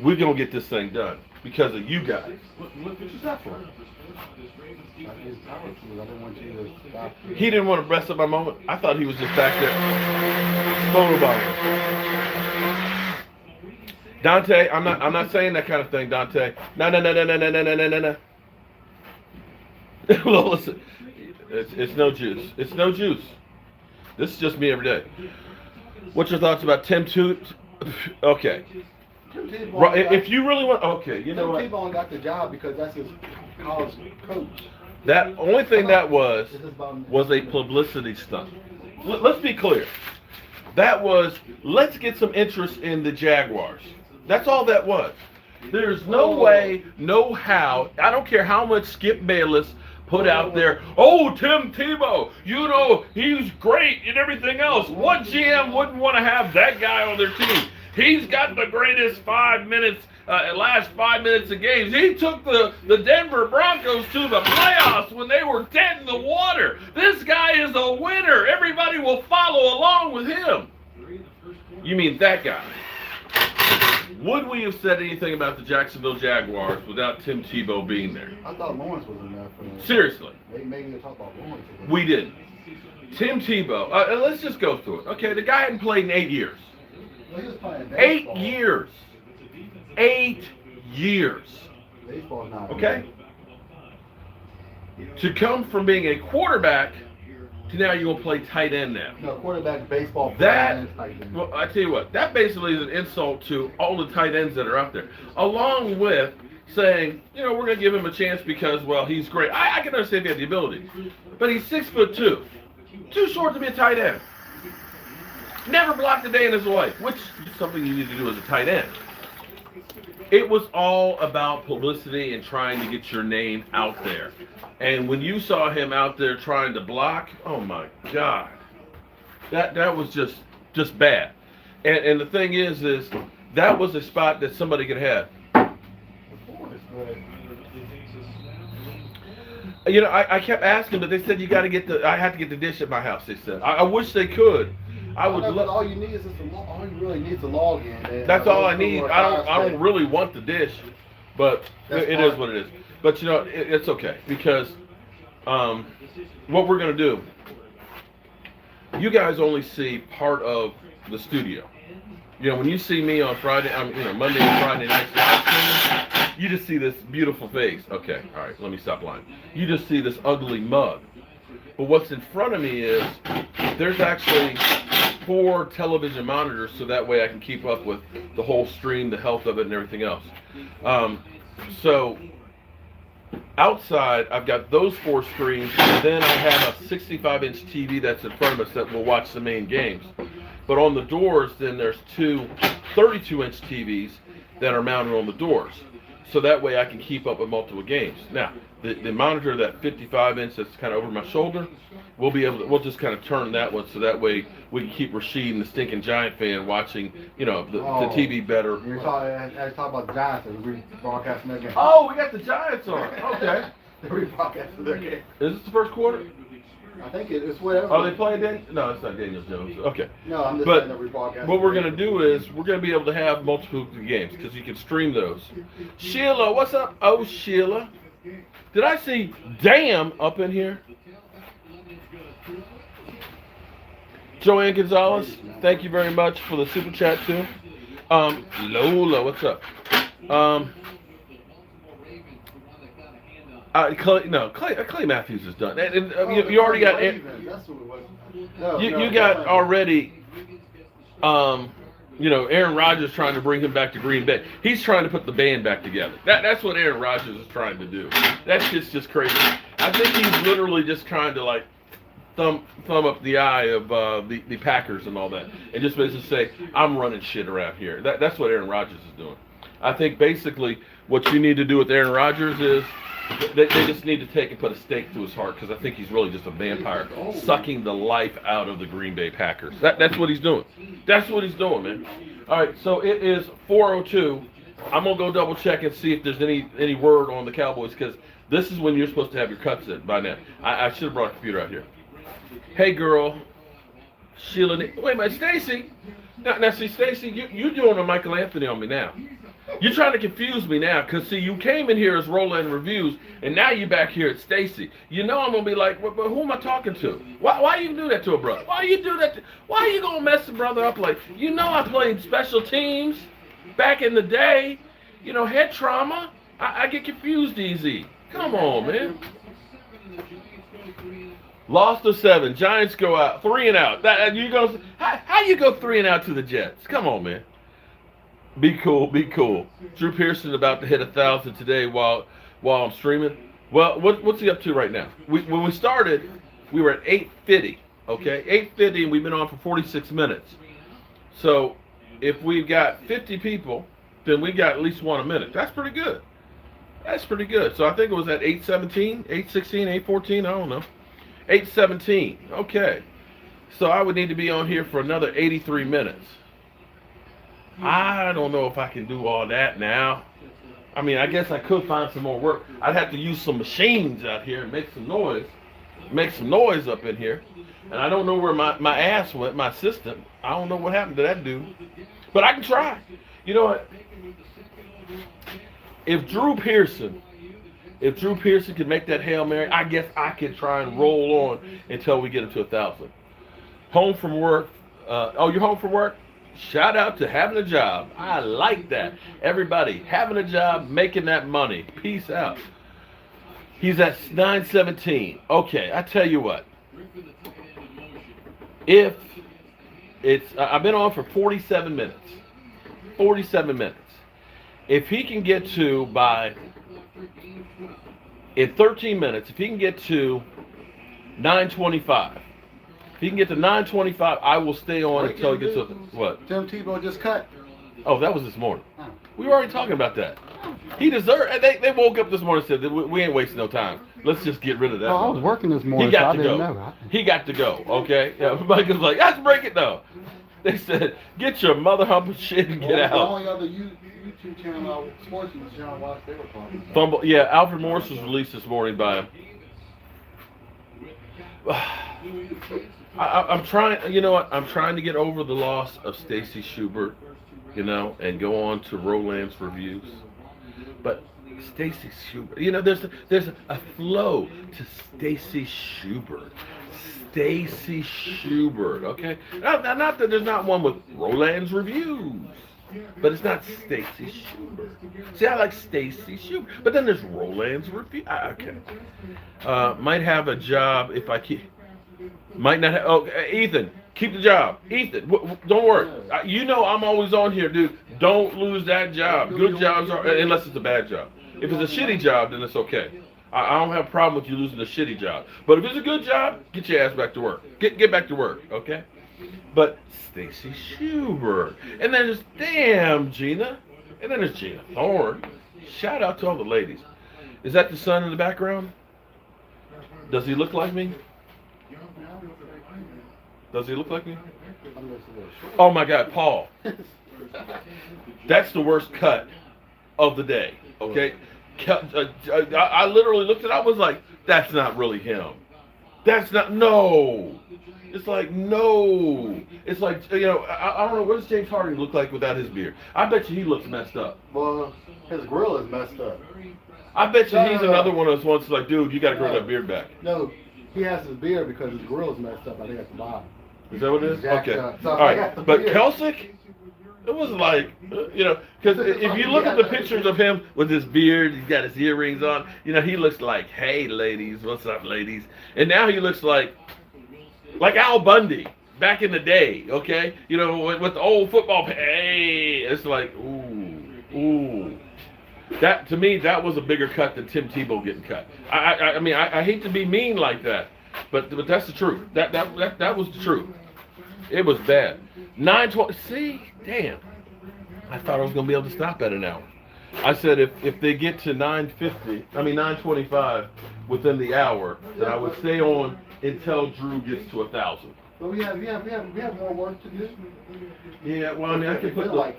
We're going to get this thing done because of you guys. What is that for? He didn't want to mess up my moment. I thought he was just back there. Photobomber. Dante, I'm not saying that kind of thing, Dante. No. Well, listen, it's no juice. It's no juice. This is just me every day. What's your thoughts about Tim Toot? Okay. If you really want, okay, you know what? Tim Tebow got the job because that's his college coach. That only thing that was a publicity stunt. Let's be clear. That was, let's get some interest in the Jaguars. That's all that was. There's no way, no how. I don't care how much Skip Bayless put out there. Oh, Tim Tebow, you know, he's great and everything else. What GM wouldn't want to have that guy on their team? He's got the greatest last 5 minutes of games. He took the Denver Broncos to the playoffs when they were dead in the water. This guy is a winner. Everybody will follow along with him. You mean that guy? Would we have said anything about the Jacksonville Jaguars without Tim Tebow being there? I thought Lawrence was in there for them. Seriously. They made me talk about Lawrence. We didn't. Tim Tebow, let's just go through it. Okay, the guy hadn't played in 8 years. 8 years. 8 years. Baseball's not okay? To come from being a quarterback to now you're going to play tight end now. No, quarterback, baseball, that, well, I tell you what, that basically is an insult to all the tight ends that are out there. Along with saying, you know, we're going to give him a chance because, well, he's great. I can understand if he had the ability. But he's 6'2". Too short to be a tight end. Never blocked a day in his life, which is something you need to do as a tight end. It was all about publicity and trying to get your name out there. And when you saw him out there trying to block, oh my God, that was just bad. And the thing is that was a spot that somebody could have. You know, I kept asking, but they said you got to get I had to get the dish at my house. They said I wish they could. I would love. All you need is all you really need is a login. Man. That's all I need. I don't really want the dish, but it is what it is. But you know, it's okay because what we're gonna do. You guys only see part of the studio. You know, when you see me on Friday, Monday and Friday nights, you just see this beautiful face. Okay, all right, let me stop lying. You just see this ugly mug. But what's in front of me is there's actually 4 television monitors, so that way I can keep up with the whole stream, the health of it, and everything else. So outside, I've got those 4 screens, and then I have a 65-inch TV that's in front of us that will watch the main games. But on the doors, then there's 2 32-inch TVs that are mounted on the doors. So that way I can keep up with multiple games. Now, the monitor, that 55-inch that's kind of over my shoulder, we'll just kind of turn that one so that way we can keep Rashid and the stinking Giant fan watching, you know, the TV better. You're talking about the Giants and rebroadcasting their game. Oh, we got the Giants on. Okay. They're rebroadcasting their game. Is this the first quarter? I think it's whatever. Are they playing Daniel? No, it's not Daniel Jones. Okay. No, I'm just saying they're rebroadcasting. What we're going to do is we're going to be able to have multiple games because you can stream those. Sheila, what's up? Oh, Sheila. Did I see damn up in here? Joanne Gonzalez, thank you very much for the super chat too. Lola, what's up? Clay Matthews is done. And you already got. You got already. Aaron Rodgers trying to bring him back to Green Bay. He's trying to put the band back together. That's what Aaron Rodgers is trying to do. That's just crazy. I think he's literally just trying to thumb up the eye of the Packers and all that, and just basically say, I'm running shit around here. That's what Aaron Rodgers is doing. I think basically what you need to do with Aaron Rodgers is they just need to take and put a stake through his heart, because I think he's really just a vampire sucking the life out of the Green Bay Packers. That's what he's doing. That's what he's doing, man. All right, so it is 4:02. I'm gonna go double check and see if there's any word on the Cowboys, because this is when you're supposed to have your cuts in by now. I should have brought a computer out here. Hey, girl, Sheila. Wait a minute, Stacy. Now, see, Stacy, you're doing a Michael Anthony on me now. You're trying to confuse me now, because, see, you came in here as Roland Reviews, and now you're back here at Stacy. You know I'm going to be like, well, who am I talking to? Why you do that to a brother? Why you do that? Why you going to mess the brother up like, you know I played special teams back in the day, head trauma. I get confused easy. Come on, man. Lost to 7. Giants go out. 3 and out. How you go 3 and out to the Jets? Come on, man. Be cool, be cool. Drew Pearson about to hit 1,000 today while I'm streaming. Well, what's he up to right now? When we started, we were at 850. Okay, 850, and we've been on for 46 minutes. So if we've got 50 people, then we got at least one a minute. That's pretty good. That's pretty good. So I think it was at 817, 816, 814. I don't know. 817. Okay. So I would need to be on here for another 83 minutes. I don't know if I can do all that now. I mean, I guess I could find some more work. I'd have to use some machines out here and make some noise. Make some noise up in here. And I don't know where my ass went, my assistant. I don't know what happened to that dude. But I can try. You know what? If Drew Pearson could make that Hail Mary, I guess I could try and roll on until we get it to 1,000. Home from work. You're home from work? Shout out to having a job. I like that. Everybody having a job, making that money. Peace out. He's at 917. Okay, I tell you what. If it's, I've been on for 47 minutes. 47 minutes. If he can get to in 13 minutes, if he can get to 925. If he can get to 925, I will stay on until he gets to what? Tim Tebow just cut. Oh, that was this morning. We were already talking about that. He deserved. They woke up this morning and said, we ain't wasting no time. Let's just get rid of that. Oh, I was working this morning, He got so to I didn't go. know. He got to go. Okay. Yeah, Mike was like, let's break it though. They said, get your mother humping shit and get out. The only other YouTube channel, sports news channel, I watched, they were talking. Fumble. Yeah, Alfred Morris was released this morning by him. I'm trying. You know what? I'm trying to get over the loss of Stacy Schubert, and go on to Roland's reviews. But Stacy Schubert, there's a flow to Stacy Schubert. Stacy Schubert, okay? Not that there's not one with Roland's reviews, but it's not Stacy Schubert. See, I like Stacy Schubert, but then there's Roland's review. Okay. Might have a job if I keep. Might not have. Oh, Ethan, keep the job. Ethan, don't worry. I'm always on here, dude. Don't lose that job. Good jobs are, unless it's a bad job. If it's a shitty job, then it's okay. I don't have a problem with you losing a shitty job. But if it's a good job, get your ass back to work. Get back to work, okay? But Stacy Schubert. And then there's Gina. And then there's Gina Thorne. Shout out to all the ladies. Is that the son in the background? Does he look like me? Does he look like me? Oh my God, Paul. That's the worst cut of the day, okay? I literally looked at it, I was like, that's not really him. That's not, no. It's like, no. It's like, I don't know, what does James Harden look like without his beard? I bet you he looks messed up. Well, his grill is messed up. I bet you he's another one of those ones like, dude, you got to grow that beard back. No, he has his beard because his grill is messed up, I think at the bottom. Is that what it is? Okay. So all right. But Kelsick, it was like, because if you look at the pictures of him with his beard, he's got his earrings on, he looks like, hey, ladies, what's up, ladies? And now he looks like Al Bundy back in the day, okay? With the old football, hey, it's like, ooh. That, to me, that was a bigger cut than Tim Tebow getting cut. I mean, I hate to be mean like that, But that's the truth. That was the truth. It was bad. 9:20. See, damn. I thought I was gonna be able to stop at an hour. I said if they get to 9:50, I mean 9:25 within the hour, that I would stay on until Drew gets to 1,000. But we have more work to do. Yeah, well, I mean, I could put well,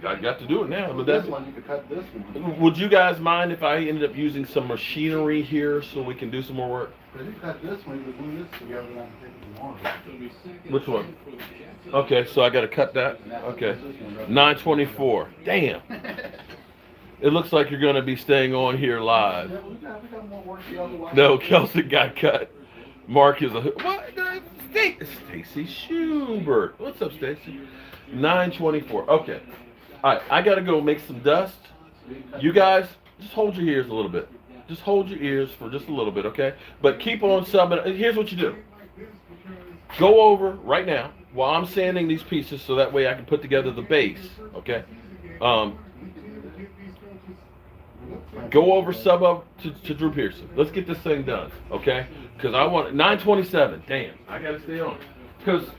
I got to do it now, but This that's. one, you could cut this one. Would you guys mind if I ended up using some machinery here so we can do some more work? But if you cut this one, you could glue this together and I can take it tomorrow. Which one? Okay, so I got to cut that. Okay, 9:24. Damn. It looks like you're going to be staying on here live. Yeah, we got more work the other way. No, Kelsey got cut. Mark is a what? Stacy Schubert. What's up, Stacy? 9:24. Okay. All right, I got to go make some dust. You guys, just hold your ears a little bit. Just hold your ears for just a little bit, okay? But keep on subbing. Here's what you do. Go over right now while I'm sanding these pieces so that way I can put together the base, okay? Go over, sub up to Drew Pearson. Let's get this thing done, okay? Because I want 9:27. Damn, I gotta stay on. Because,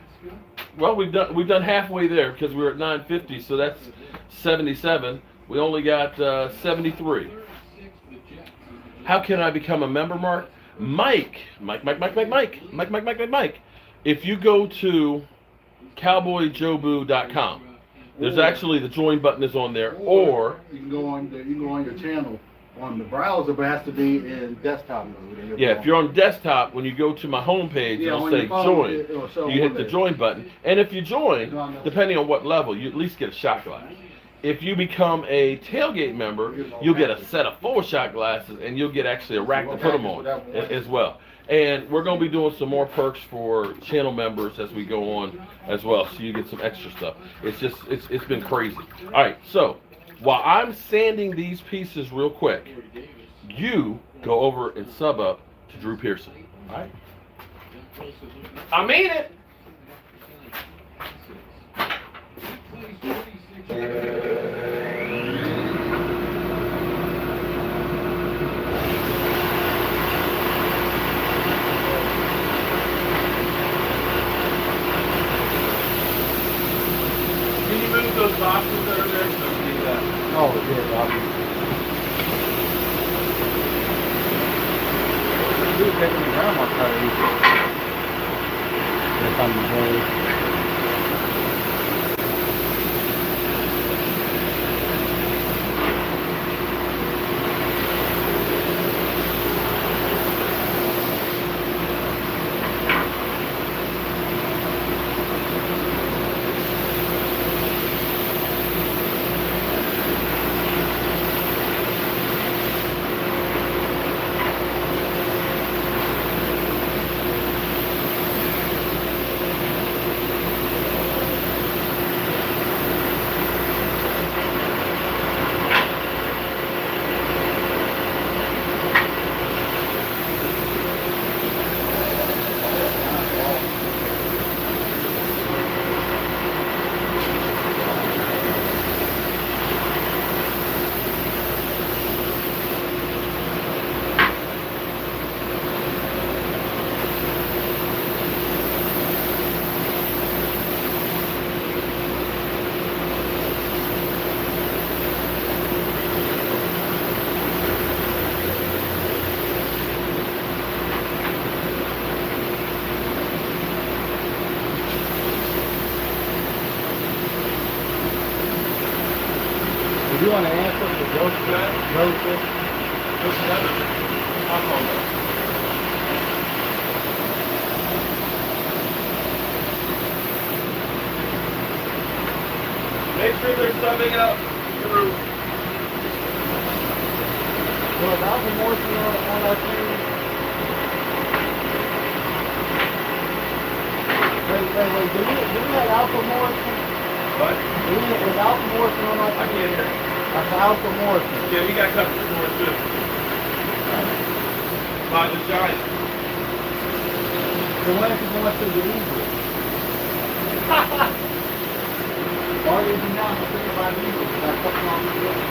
well, we've done halfway there because we were at 9:50, so that's 77. We only got 73. How can I become a member, Mark? Mike. If you go to cowboyjobu.com, there's actually the join button is on there, or you can go on your channel on the browser, but it has to be in desktop mode. yeah, if you're on desktop, when you go to my home page, it'll say join. You hit the join button, and if you join, depending on what level, you at least get a shot glass. If you become a tailgate member, you'll get a set of 4 shot glasses, and you'll get actually a rack to put them on as well. And we're going to be doing some more perks for channel members as we go on as well, so you get some extra stuff. It's been crazy. All right, so while I'm sanding these pieces real quick, you go over and sub up to Drew Pearson. All right? I mean it. Those boxes that are there, so do that. Oh, yeah, obviously. You were taking the grandma car to eat. That's on the board. Do you want to answer the Joseph? I'll call back. Make sure they're subbing up through. Well, that was more on our thing. Wait, do we have Alpha Morrison? What? Is Alpha Morrison on our thing? I can't hear. That's Alpha Morrison. Yeah, we got customers more too. By the Giants. So what if he wants to the Eagles? Why is he not thinking about the Eagles? That's something on the list.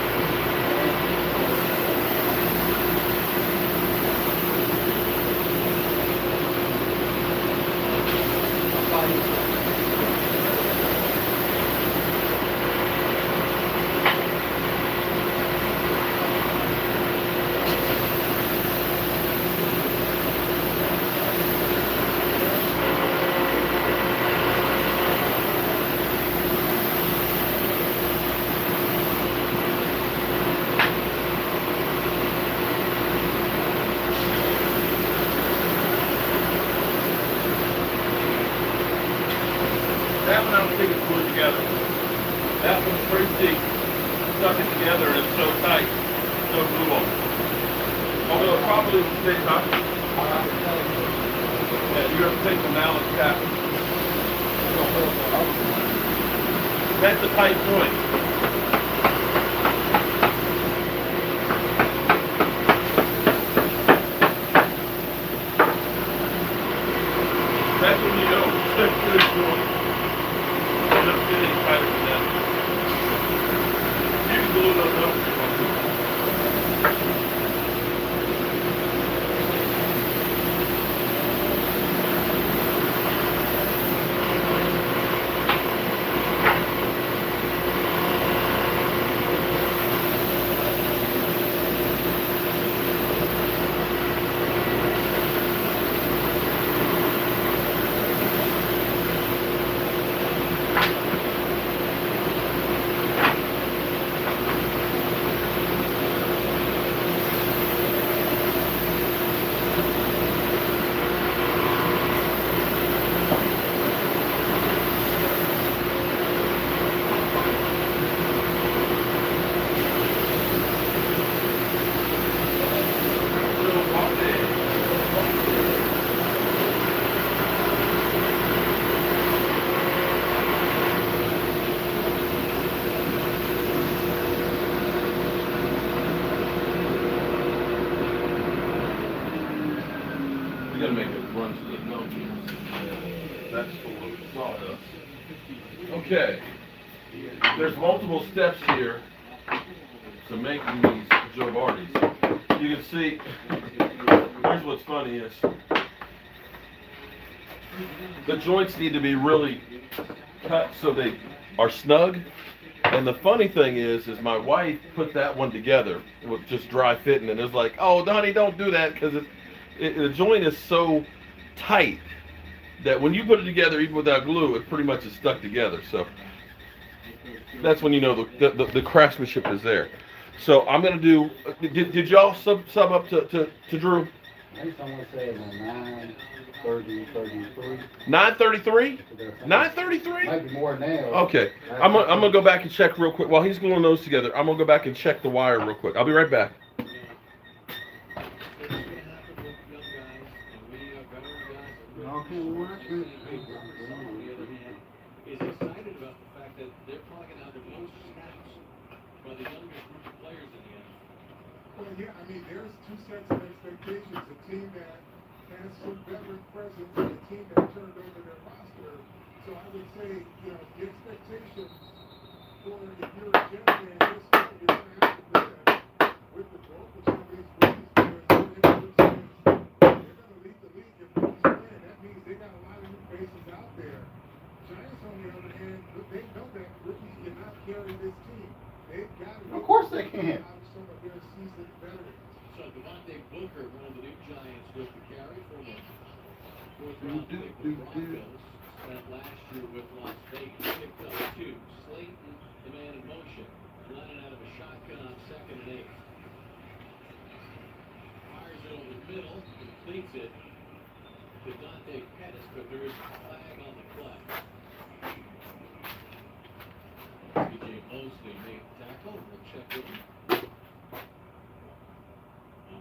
That one I don't think it's glued together. That one's pretty deep. Stuck it together and it's so tight. No glue on it. Although it probably will stay tight. Yeah, you have to take the mallet cap. That's a tight joint. That's when you know it's a good joint. It doesn't get any tighter than that. You can glue those up if you want to. You gotta make it run to the nose. That's full of sawdust. Okay. There's multiple steps here to making these Jobardis. You can see, here's what's funny is, the joints need to be really cut so they are snug. And the funny thing is my wife put that one together with just dry fitting, and it was like, oh, honey, don't do that, because the joint is so tight that when you put it together, even without glue, it pretty much is stuck together. So that's when you know the craftsmanship is there. So I'm gonna do. Did y'all sub up to Drew? I think someone said 9:33. 9:33. 9:33. Might be more now. Okay, I'm gonna go back and check real quick while he's gluing those together. I'm gonna go back and check the wire real quick. I'll be right back. Is excited about the fact that they're plugging out the most snaps by the youngest group of players in the NFL. Well, yeah, I mean, there's two sets of expectations. A team that has some veteran presence and a team that turned over their roster. So I would say, you know, the expectation for if you're a Jets fan, you're going to have to do that with the growth of some of these rookies players. They're going to lead the league in rookies playing. That means they got a lot of new faces out there. Giants, on the other hand, they know that rookies cannot carry this team. They've got to. Of course they can. Some of their seasoned veterans. So Devontae Booker, one of the new Giants, with the carry from a fourth-round pick with the Broncos. Spent last year with Las Vegas. Picked up two. Slayton, the man in motion. Running out of a shotgun on 2nd and 8. Fires it over the middle. Completes it to Dante Pettis, but there is a flag on the play. B.J. Mosley made the tackle. We'll check with him.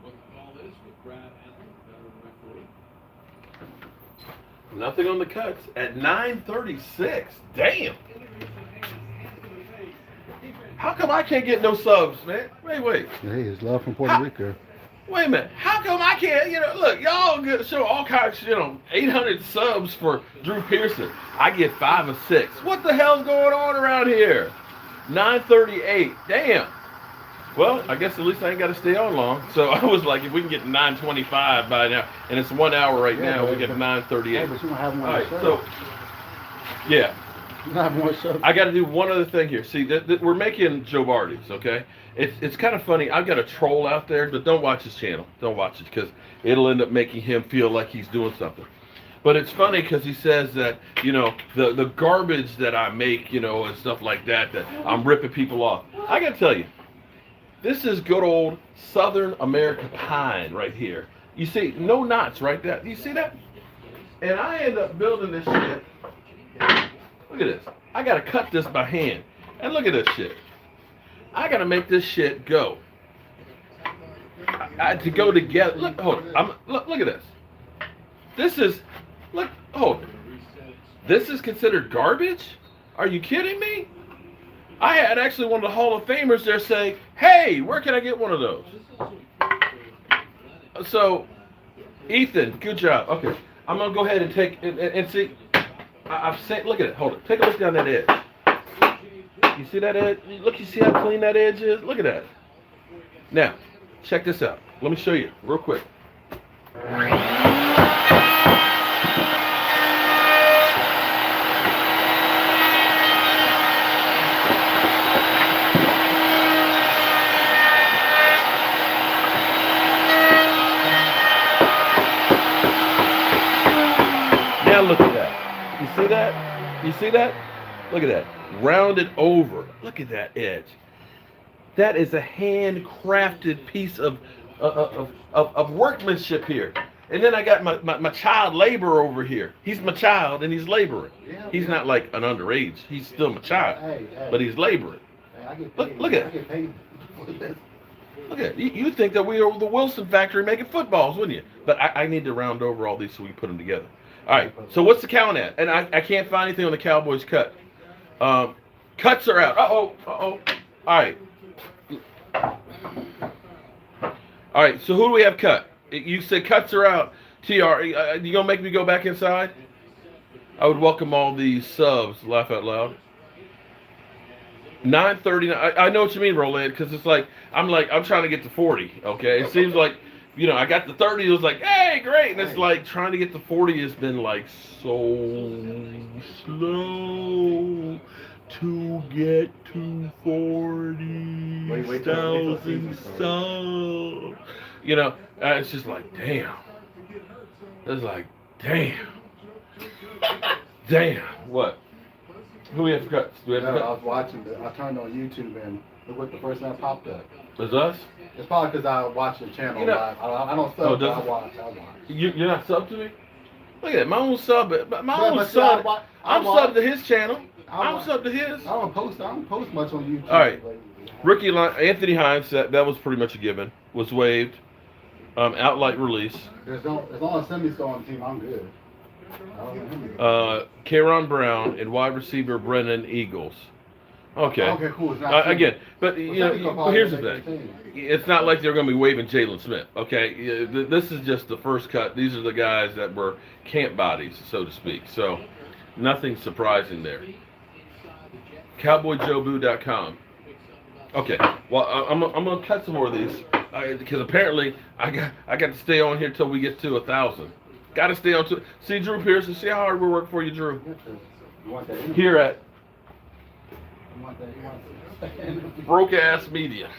What the call is with Brad Allen, veteran referee. Nothing on the cuts at 9:36. Damn. How come I can't get no subs, man? Wait. Hey, it's love from Puerto Rico. Wait a minute. How come I can't? Look, y'all show all kinds. 800 subs for Drew Pearson. I get 5 or 6. What the hell's going on around here? 9:38. Damn. Well, I guess at least I ain't got to stay on long. So I was like, if we can get 9:25 by now, and it's 1 hour right now, we get 9:38. Hey, but you don't have one All right, shirt. so Yeah. You have more shows. I got to do one other thing here. See, we're making Joe Barty's, okay? It's kind of funny. I've got a troll out there, but don't watch his channel. Don't watch it because it'll end up making him feel like he's doing something. But it's funny because he says that, the garbage that I make, and stuff like that, that I'm ripping people off. I got to tell you, this is good old Southern American pine right here. You see, no knots right there. You see that? And I end up building this shit. Look at this. I got to cut this by hand. And look at this shit. I got to make this shit go. To go together. Look, hold on. Look at this. This is, hold on. This is considered garbage? Are you kidding me? I had actually one of the Hall of Famers there say, hey, where can I get one of those? So, Ethan, good job. Okay. I'm going to go ahead and take, and see. I've said, look at it. Hold it. Take a look down that edge. You see that edge? Look, you see how clean that edge is? Look at that. Now, check this out. Let me show you real quick. Now look at that. You see that? You see that? Look at that. Rounded over. Look at that edge. That is a handcrafted piece of workmanship here. And then I got my child labor over here. He's my child and he's laboring. He's not like an underage. He's still my child, but he's laboring. Look at it. Look at it. You think that we are the Wilson factory making footballs, wouldn't you? But I need to round over all these so we can put them together. All right, so what's the count at? And I can't find anything on the Cowboys cut. Cuts are out. Uh-oh. All right. All right, so who do we have cut? You said cuts are out. TR, you going to make me go back inside? I would welcome all these subs. Laugh out loud. 9:39. I know what you mean, Roland, because it's like I'm trying to get to 40. Okay, it seems like I got the 30. It was like, hey, great, and it's like trying to get to 40 has been like so slow to get to 40,000 subs. It's just like damn. It's like damn. Damn. What? Who we have cuts? Do we have cuts? I was watching I turned on YouTube and look what the first one that popped up. Was us? It's probably because I watch the channel live. I don't sub, but I watch. You're not sub to me? Look at that. My own sub. I'm sub to his channel. I'm sub to his. I don't post much on YouTube. All right. Rookie line. Anthony Hines. That was pretty much a given. Was waived. Outright release. As long as Simmy's still on the team, I'm good. K'Ron Brown and wide receiver Brennan Eagles. Okay. Okay, cool. Again, but here's the thing. It's not like they're going to be waving Jalen Smith. Okay, this is just the first cut. These are the guys that were camp bodies, so to speak. So nothing surprising there. CowboyJobu.com. Okay. Well, I'm gonna cut some more of these because apparently I got to stay on here till we get to 1,000. Got to stay on to. See Drew Pearson. See how hard we work for you, Drew. Here at Broke Ass Media.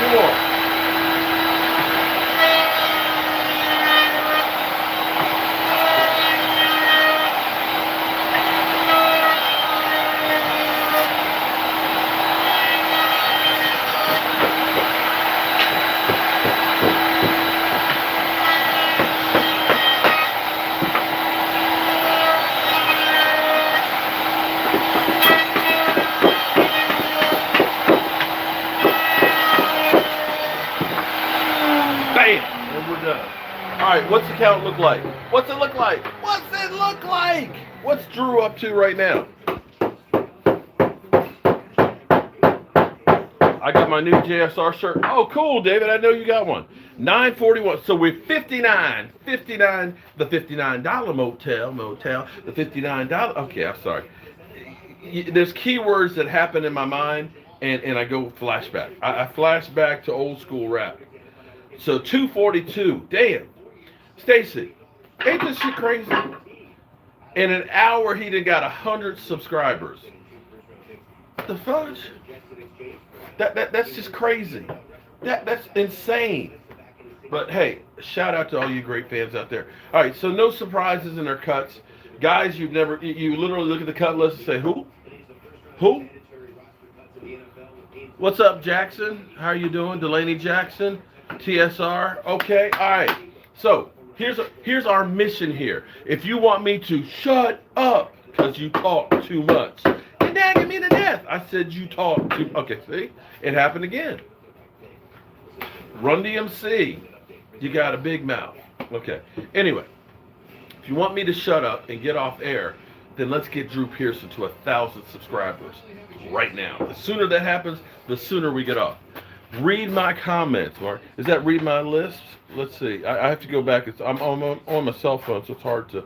Two more. Bam! And we're done. All right, what's the count look like? What's it look like? What's it look like? What's Drew up to right now? I got my new JSR shirt. Oh, cool, David. I know you got one. 941. So we're 59. 59. The $59 motel. The $59. Okay, I'm sorry. There's keywords that happen in my mind, and I go flashback. I flash back to old school rap. So 242. Damn. Stacy, ain't this shit crazy? In an hour, he done got 100 subscribers. What the fudge? That's just crazy. That's insane. But hey, shout out to all you great fans out there. All right, so no surprises in their cuts. Guys, you literally look at the cut list and say, who? Who? What's up, Jackson? How are you doing? Delaney Jackson, TSR. Okay, all right. So here's our mission here. If you want me to shut up because you talk too much, you're nagging me to death. I said you talk too. Okay, see, it happened again. Run DMC, you got a big mouth. Okay. Anyway, if you want me to shut up and get off air, then let's get Drew Pearson to 1,000 subscribers right now. The sooner that happens, the sooner we get off. Read my comments, Mark. Is that read my list? Let's see. I have to go back. I'm on my cell phone, so it's hard to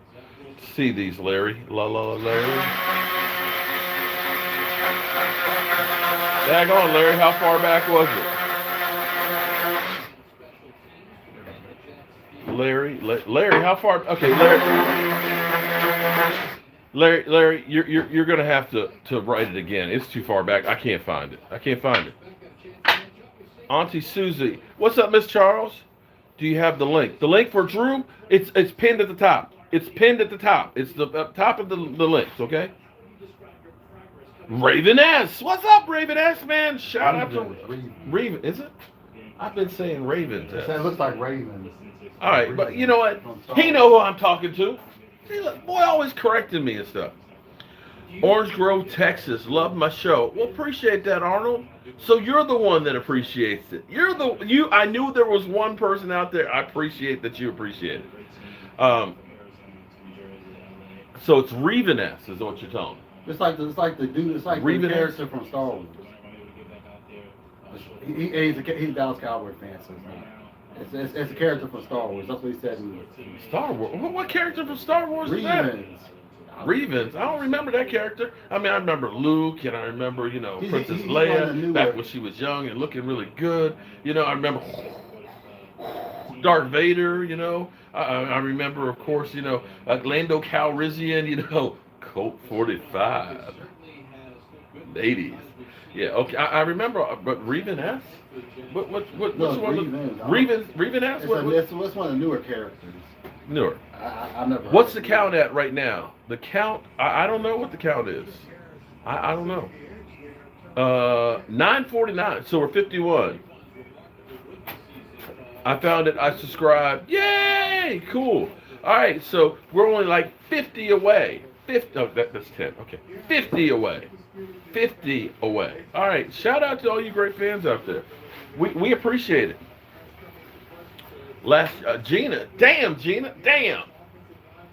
see these, Larry. Larry. Dag on, Larry. How far back was it? Larry, how far? Okay, Larry, you're gonna have to write it again. It's too far back. I can't find it. Auntie Susie, what's up, Miss Charles? Do you have the link? The link for Drew? It's pinned at the top. It's the top of the links. Okay. Raven S. What's up, Raven S, man? Shout out to Raven. Is it? I've been saying Raven S. It looks like Ravens. All right, but you know what? He know who I'm talking to. See, look, boy, always correcting me and stuff. Orange Grove, Texas. Love my show. Well, appreciate that, Arnold. So you're the one that appreciates it. I knew there was one person out there. I appreciate that you appreciate it. So it's Raven S is what you're telling me. It's like the character from Star Wars. He's a Dallas Cowboys fan, so it's a character from Star Wars. That's what he said. Star Wars? What character from Star Wars is that? Revens. I don't remember that character. I mean, I remember Luke, and I remember, Princess Leia back when she was young and looking really good. I remember Darth Vader, I remember, of course, Lando Calrissian, Colt 45. 80s. Yeah, okay. I remember, but Raven S? What's one? Raven S? It's one of the newer characters. Newer. I've never. What's the count at right now? The count, I don't know what the count is. I don't know. 949. So we're 51. I found it. I subscribed. Yay! Cool. All right. So we're only like 50 away. 50. Oh, that's 10. Okay. 50 away. 50 away. All right. Shout out to all you great fans out there. We appreciate it. Gina. Damn, Gina. Damn.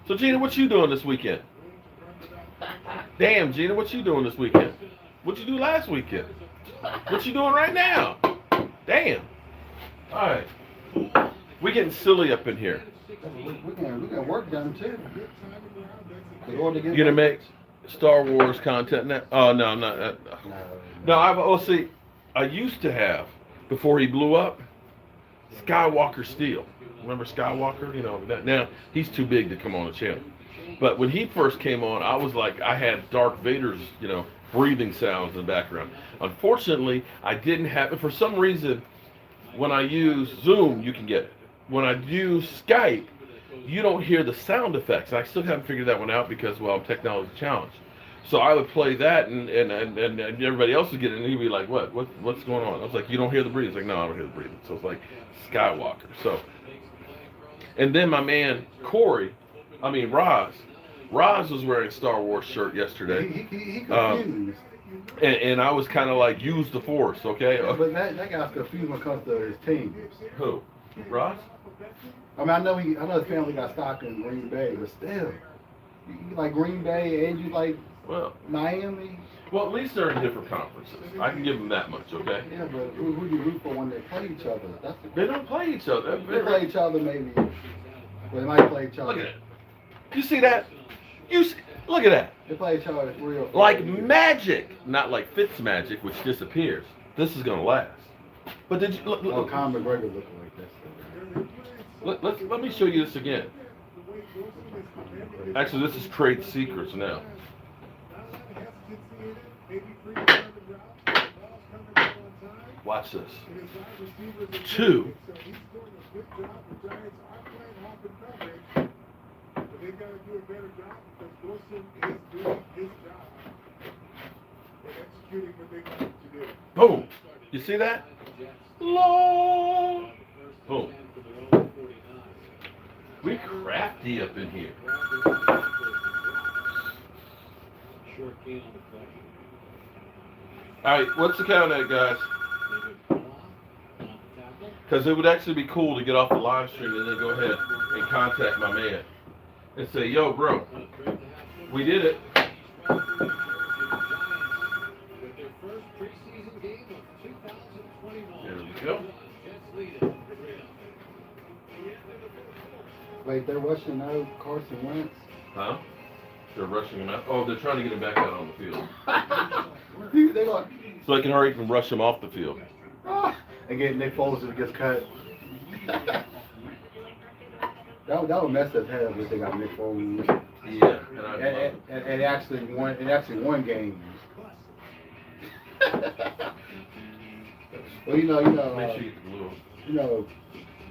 So, Gina, what you doing this weekend? Damn, Gina, what you doing this weekend? What you do last weekend? What you doing right now? Damn. All right. We getting silly up in here. We can work done too. You gonna make Star Wars content now? Oh no, I'm not. No, see, I used to have before he blew up. Skywalker Steel. Remember Skywalker? Now he's too big to come on the channel. But when he first came on, I was like, I had Darth Vader's, breathing sounds in the background. Unfortunately, I didn't have it. For some reason, When I use Zoom, you can get it. When I use Skype, you don't hear the sound effects. I still haven't figured that one out because, well, I'm technology challenged. So I would play that, and everybody else would get it, and he'd be like, what's going on? I was like, you don't hear the breathing. He's like, no, I don't hear the breathing. So it's like Skywalker. So, and then my man Roz was wearing a Star Wars shirt yesterday. He confused. And I was kind of like, use the Force, okay? Yeah, but that guy's confused when it comes to his team. Who? Roz? I mean, I know his family got stock in Green Bay, but still, you like Green Bay and you like Miami. Well, at least they're in different conferences. I can give them that much, okay? Yeah, but who do you root for when they play each other? They don't play each other. They play each other maybe. Well, they might play each other. Look at it. You see that? Look at that. They play each other for real. Like magic, not like Fitz magic, which disappears. This is gonna last. But did you look? Conor McGregor looking like this. Let me show you this again. Actually, this is trade secrets now. Watch this. 2. They've got to do a better job because Wilson is doing his job and executing what they want him to do. Boom. You see that? Law. Boom. We crafty up in here. All right, what's the count at, guys? Because it would actually be cool to get off the live stream and then go ahead and contact my man and say, yo, bro, we did it. There we go. Wait, they're rushing out Carson Wentz? Huh? They're rushing him out. Oh, they're trying to get him back out on the field. They're like, So they can hurry and rush him off the field. Again, Nick Foles gets cut. that would mess us head up if they got Nick Foles. Yeah. And it actually won games. Well, you know, Make sure you get the blue.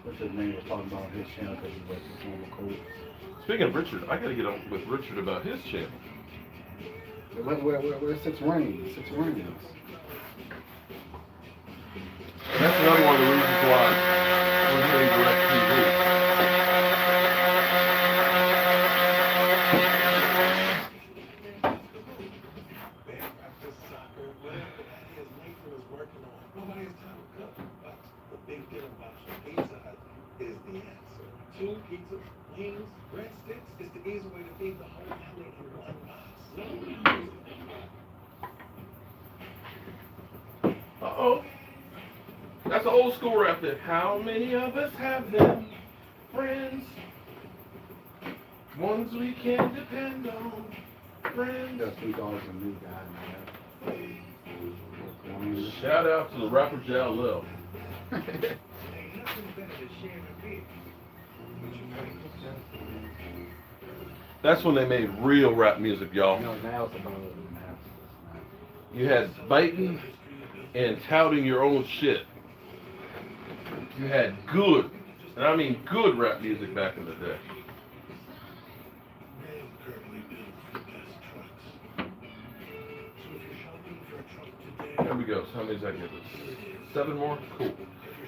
What's his name was talking about his channel because he was his normal coach. Speaking of Richard, I got to get on with Richard about his channel. We're 6 rings. 6 rings. That's another one of the reasons why we're doing direct TV. Nobody has time to cook. But the big deal about Pizza Hut is the answer. 2 pizza, wings, breadsticks is the easy way to feed the whole family in one box. Uh-oh. That's an old school rap there. How many of us have them friends? Ones we can depend on. Friends. Just $3 a new guy, man. Shout out to the rapper Jalil. That's when they made real rap music, y'all. No, now it's about You had biting and touting your own shit. You had good, and I mean good rap music back in the day. There we go. So how many does that give us? 7 more? Cool.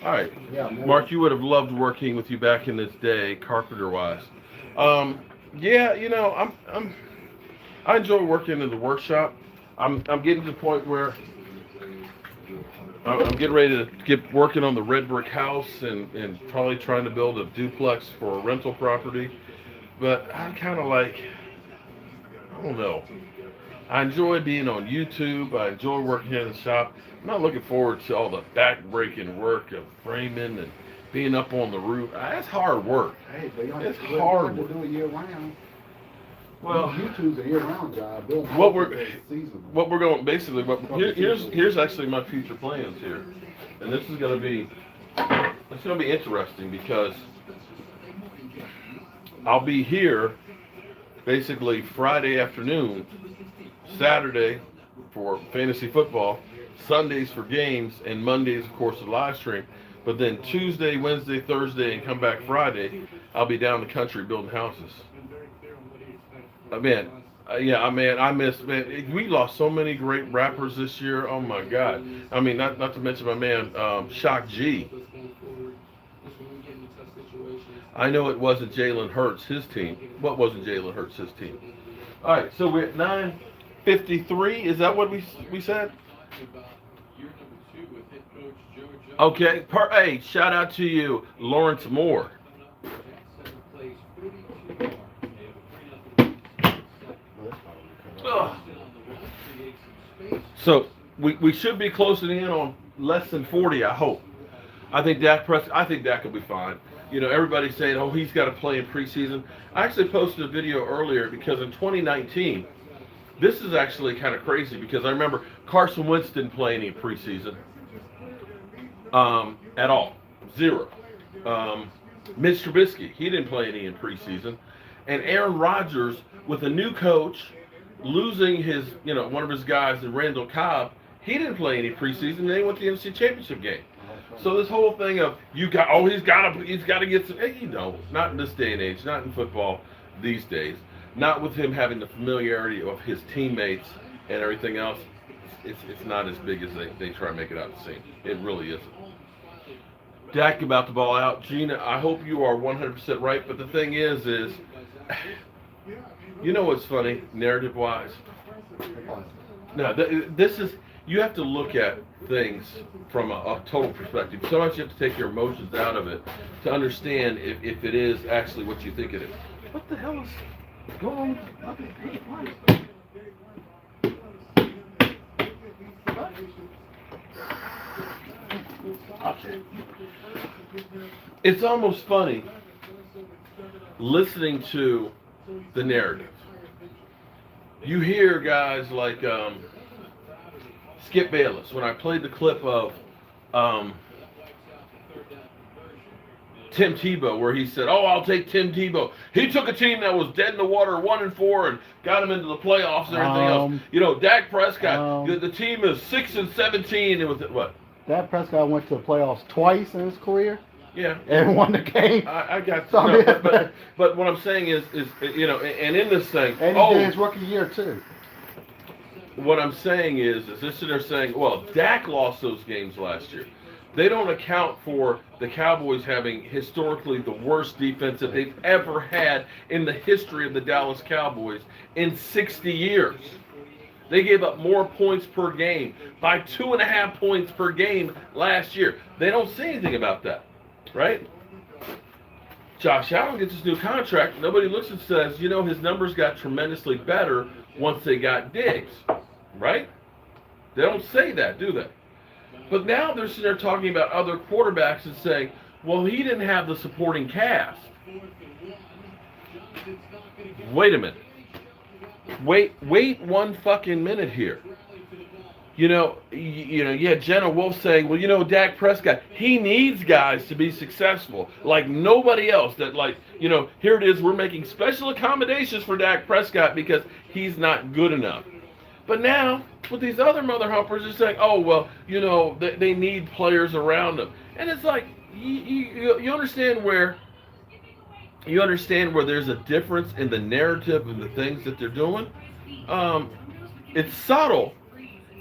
All right. Yeah, Mark, you would have loved working with you back in this day, carpenter-wise. Yeah, you know, I enjoy working in the workshop. I'm getting to the point where I'm getting ready to get working on the red brick house and probably trying to build a duplex for a rental property. But I'm kind of like, I don't know. I enjoy being on YouTube. I enjoy working in the shop. I'm not looking forward to all the back-breaking work of framing and being up on the roof. That's hard work. Hey, but you It's have hard to work. do it year round. Well, YouTube's a year-round job. what we're going basically. Here's actually my future plans here, and this is going to be interesting because I'll be here basically Friday afternoon, Saturday for fantasy football, Sundays for games, and Mondays, of course, the live stream. But then Tuesday, Wednesday, Thursday, and come back Friday, I'll be down the country building houses. Man, yeah, man, I miss, man. We lost so many great rappers this year. Oh my God. I mean, not to mention my man, Shock G. I know it wasn't Jalen Hurts, his team. What wasn't Jalen Hurts, his team? All right, so we're at 9:53. Is that what we said? Okay. Hey, shout out to you, Lawrence Moore. Ugh. So we should be closing in on less than 40, I hope. I think Dak will be fine. You know, everybody's saying, oh, he's got to play in preseason. I actually posted a video earlier because in 2019, this is actually kind of crazy because I remember Carson Wentz didn't play any preseason at all. Zero. Mitch Trubisky, he didn't play any in preseason. And Aaron Rodgers, with a new coach, losing his, one of his guys in Randall Cobb, he didn't play any preseason, and they went to the NFC Championship game. So this whole thing of he's got to get some, not in this day and age, not in football these days, not with him having the familiarity of his teammates and everything else. It's not as big as they try to make it out to seem. It really isn't. Dak about the ball out. Gina, I hope you are 100% right, but the thing is, you know what's funny, narrative-wise? No, this is, you have to look at things from a total perspective. Sometimes you have to take your emotions out of it to understand if it is actually what you think it is. What the hell is going on? It's almost funny listening to the narrative. You hear guys like Skip Bayless. When I played the clip of Tim Tebow, where he said, "Oh, I'll take Tim Tebow. He took a team that was dead in the water, 1-4, and got them into the playoffs and everything else." Dak Prescott, the team is 6-17. It was what? Dak Prescott went to the playoffs twice in his career. Yeah. And won the game. I got no, but what I'm saying is and in this thing, and he did his rookie year too. What I'm saying is this they're saying, well, Dak lost those games last year. They don't account for the Cowboys having historically the worst defense that they've ever had in the history of the Dallas Cowboys in 60 years. They gave up more points per game by 2.5 points per game last year. They don't say anything about that, right? Josh Allen gets his new contract. Nobody looks and says, his numbers got tremendously better once they got Diggs, right? They don't say that, do they? But now they're sitting there talking about other quarterbacks and saying, well, he didn't have the supporting cast. Wait a minute. Wait one fucking minute here. Jenna Wolf saying, well, Dak Prescott, he needs guys to be successful like nobody else. That here it is, we're making special accommodations for Dak Prescott because he's not good enough. But now, with these other mother humpers, are saying, oh, well, they need players around them. And it's like, you understand where there's a difference in the narrative and the things that they're doing? It's subtle.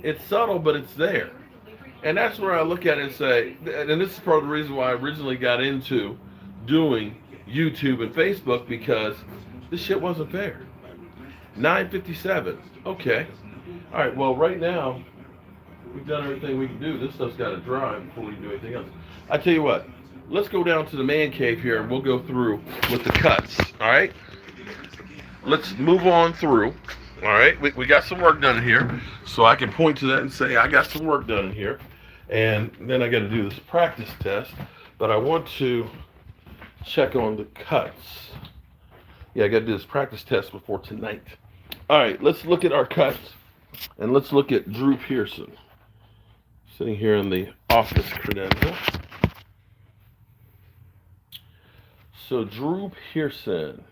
It's subtle, but it's there. And that's where I look at it and say, and this is part of the reason why I originally got into doing YouTube and Facebook, because this shit wasn't fair. 9:57. Okay. All right, well, right now, we've done everything we can do. This stuff's got to dry before we do anything else. I tell you what, let's go down to the man cave here, and we'll go through with the cuts, all right? Let's move on through, all right? We got some work done in here, so I can point to that and say, I got some work done in here. And then I got to do this practice test, but I want to check on the cuts. Yeah, I got to do this practice test before tonight. All right, let's look at our cuts. And let's look at Drew Pearson, sitting here in the office credenza. So Drew Pearson,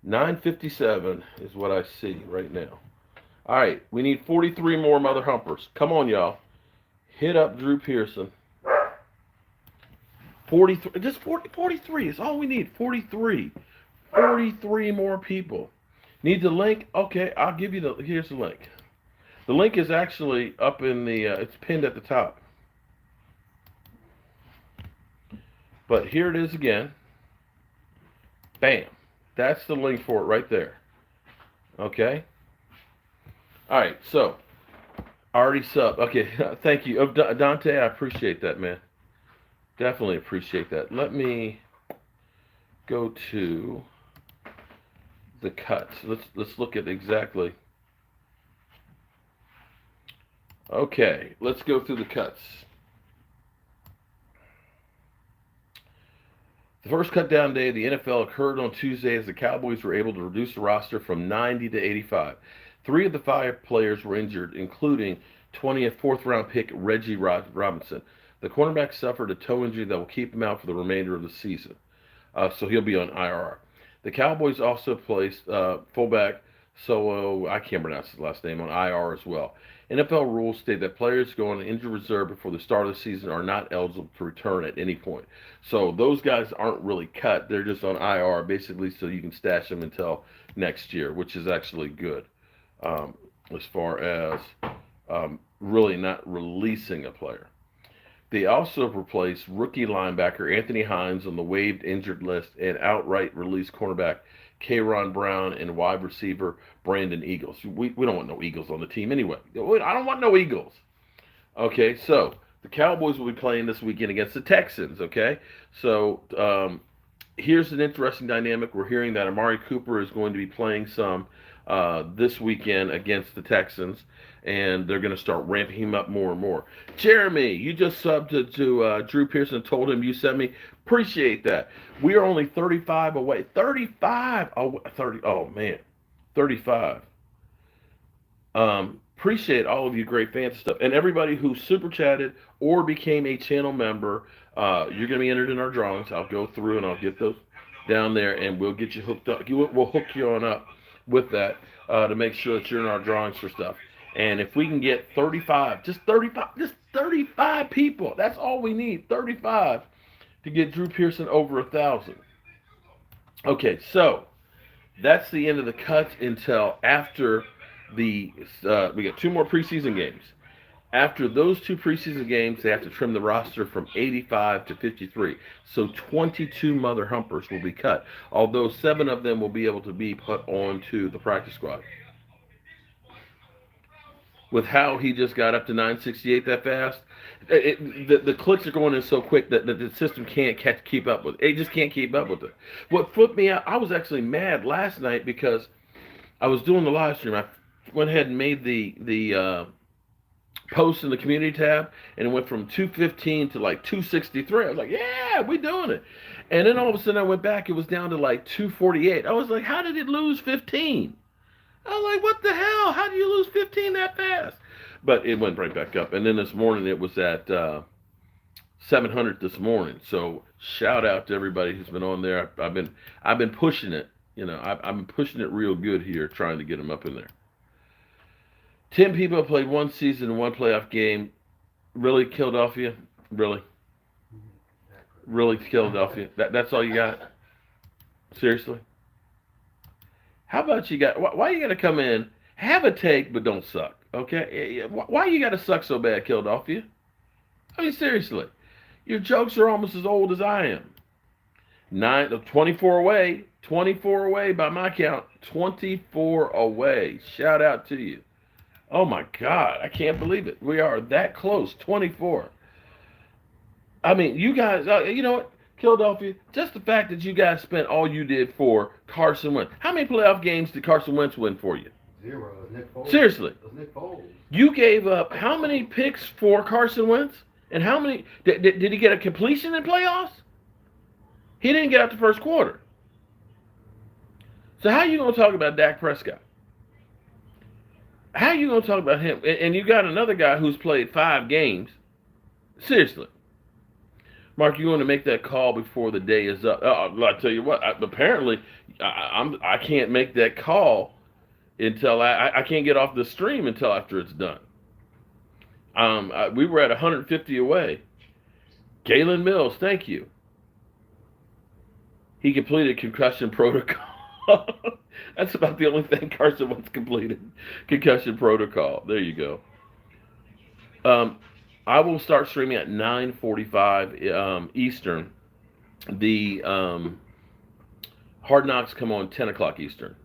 9:57 is what I see right now. All right, we need 43 more mother humpers. Come on, y'all. Hit up Drew Pearson. 43, just 43 is all we need. 43. 43 more people. Need the link? Okay, I'll give you here's the link. The link is actually up in the, it's pinned at the top. But here it is again. Bam. That's the link for it right there. Okay? All right, so, already sub. Okay, thank you. Dante, I appreciate that, man. Definitely appreciate that. Let me go to the cuts. Let's look at exactly. Okay, let's go through the cuts. The first cut down day of the NFL occurred on Tuesday as the Cowboys were able to reduce the roster from 90 to 85. 3 of the 5 players were injured, including 20th fourth-round pick Reggie Robinson. The cornerback suffered a toe injury that will keep him out for the remainder of the season, so he'll be on IR. The Cowboys also placed fullback Solo, I can't pronounce his last name, on IR as well. NFL rules state that players go on injured reserve before the start of the season are not eligible to return at any point. So those guys aren't really cut. They're just on IR, basically, so you can stash them until next year, which is actually good as far as really not releasing a player. They also replaced rookie linebacker Anthony Hines on the waived injured list and outright released cornerback Kayron Brown and wide receiver Brandon Eagles. We don't want no Eagles on the team anyway. I don't want no Eagles. Okay, so the Cowboys will be playing this weekend against the Texans, okay? So here's an interesting dynamic. We're hearing that Amari Cooper is going to be playing some this weekend against the Texans, and they're going to start ramping him up more and more. Jeremy, you just subbed to Drew Pearson and told him you sent me. Appreciate that. We are only 35 away. 35 away. 30. Oh, man. 35. Appreciate all of you great fans and stuff. And everybody who super chatted or became a channel member, you're going to be entered in our drawings. I'll go through and I'll get those down there, and we'll get you hooked up. We'll hook you on up with that to make sure that you're in our drawings for stuff. And if we can get 35, just 35 people, that's all we need, 35, to get Drew Pearson over 1,000. Okay, so that's the end of the cuts until after we got 2 more preseason games. After those 2 preseason games, they have to trim the roster from 85 to 53. So 22 mother humpers will be cut, although 7 of them will be able to be put onto the practice squad. With how he just got up to 968 that fast, the clicks are going in so quick that the system can't keep up with it. It just can't keep up with it. What flipped me out, I was actually mad last night because I was doing the live stream. I went ahead and made the post in the community tab, and it went from 215 to like 263. I was like, yeah, we doing it. And then all of a sudden I went back, it was down to like 248. I was like, how did it lose 15? I was like, what the hell? How do you lose 15 that fast? But it went right back up. And then this morning it was at 700 this morning. So shout out to everybody who's been on there. I've been pushing it. You know, I've been pushing it real good here, trying to get them up in there. 10 people played 1 season and 1 playoff game. Really, Philadelphia? Really? Really, Philadelphia? That's all you got? Seriously? How about you got? Why you got to come in, have a take, but don't suck? Okay? Why you got to suck so bad, Philadelphia? I mean, seriously. Your jokes are almost as old as I am. 24 away. 24 away by my count. 24 away. Shout out to you. Oh my God, I can't believe it. We are that close, 24. I mean, you guys, you know what, Philadelphia, just the fact that you guys spent all you did for Carson Wentz. How many playoff games did Carson Wentz win for you? 0. Nick Foles. Seriously. Nick Foles. You gave up how many picks for Carson Wentz? And how many, did he get a completion in playoffs? He didn't get out the first quarter. So how are you going to talk about Dak Prescott? How are you going to talk about him? And you got another guy who's played 5 games. Seriously. Mark, you want to make that call before the day is up. I tell you what, apparently I can't make that call until I can't get off the stream until after it's done. We were at 150 away. Galen Mills, thank you. He completed concussion protocol. That's about the only thing Carson once completed. Concussion protocol. There you go. I will start streaming at 9:45 Eastern. The Hard Knocks come on 10 o'clock Eastern.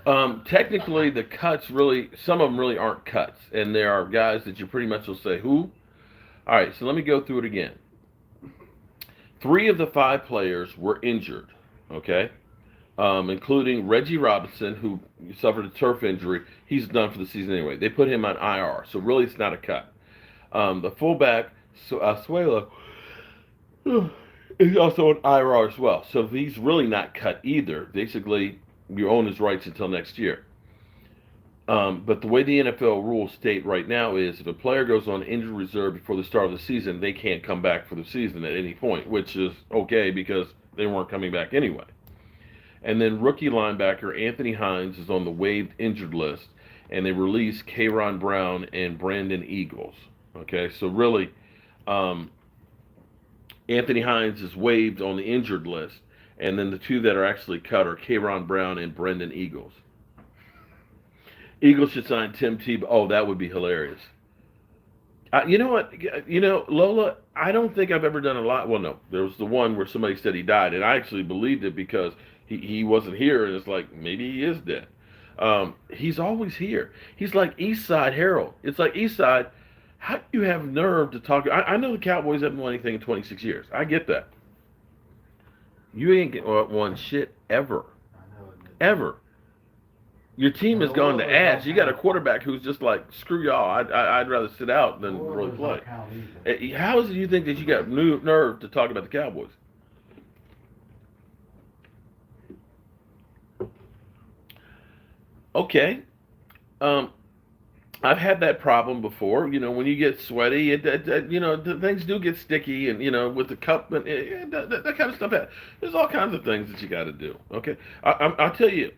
Technically, the cuts really, some of them really aren't cuts. And there are guys that you pretty much will say, who? All right, so let me go through it again. 3 of the 5 players were injured, okay? Including Reggie Robinson, who suffered a turf injury. He's done for the season anyway. They put him on IR, so really it's not a cut. The fullback, Suelo, is also on IR as well. So he's really not cut either. Basically, you own his rights until next year. But the way the NFL rules state right now is if a player goes on injury reserve before the start of the season, they can't come back for the season at any point, which is okay because they weren't coming back anyway. And then rookie linebacker Anthony Hines is on the waived injured list, and they released Kayron Brown and Brandon Eagles. Okay, so really, Anthony Hines is waived on the injured list, and then the 2 that are actually cut are Kayron Brown and Brendan Eagles. Eagles should sign Tim Tebow. Oh, that would be hilarious. You know what? You know, Lola, I don't think I've ever done a lot. Well, no. There was the one where somebody said he died, and I actually believed it because he wasn't here, and it's like, maybe he is dead. He's always here. He's like East Side Harold. It's like East Side, how do you have nerve to talk? I know the Cowboys haven't won anything in 26 years. I get that. You ain't won shit ever. Ever. Your team has gone to ass. You got a quarterback who's just like, screw y'all. I'd rather sit out than really play. How is it you think that you got nerve to talk about the Cowboys? Okay. I've had that problem before. You know, when you get sweaty, you know, things do get sticky, and you know, with the cup and that kind of stuff. There's all kinds of things that you got to do. Okay, I'll tell you.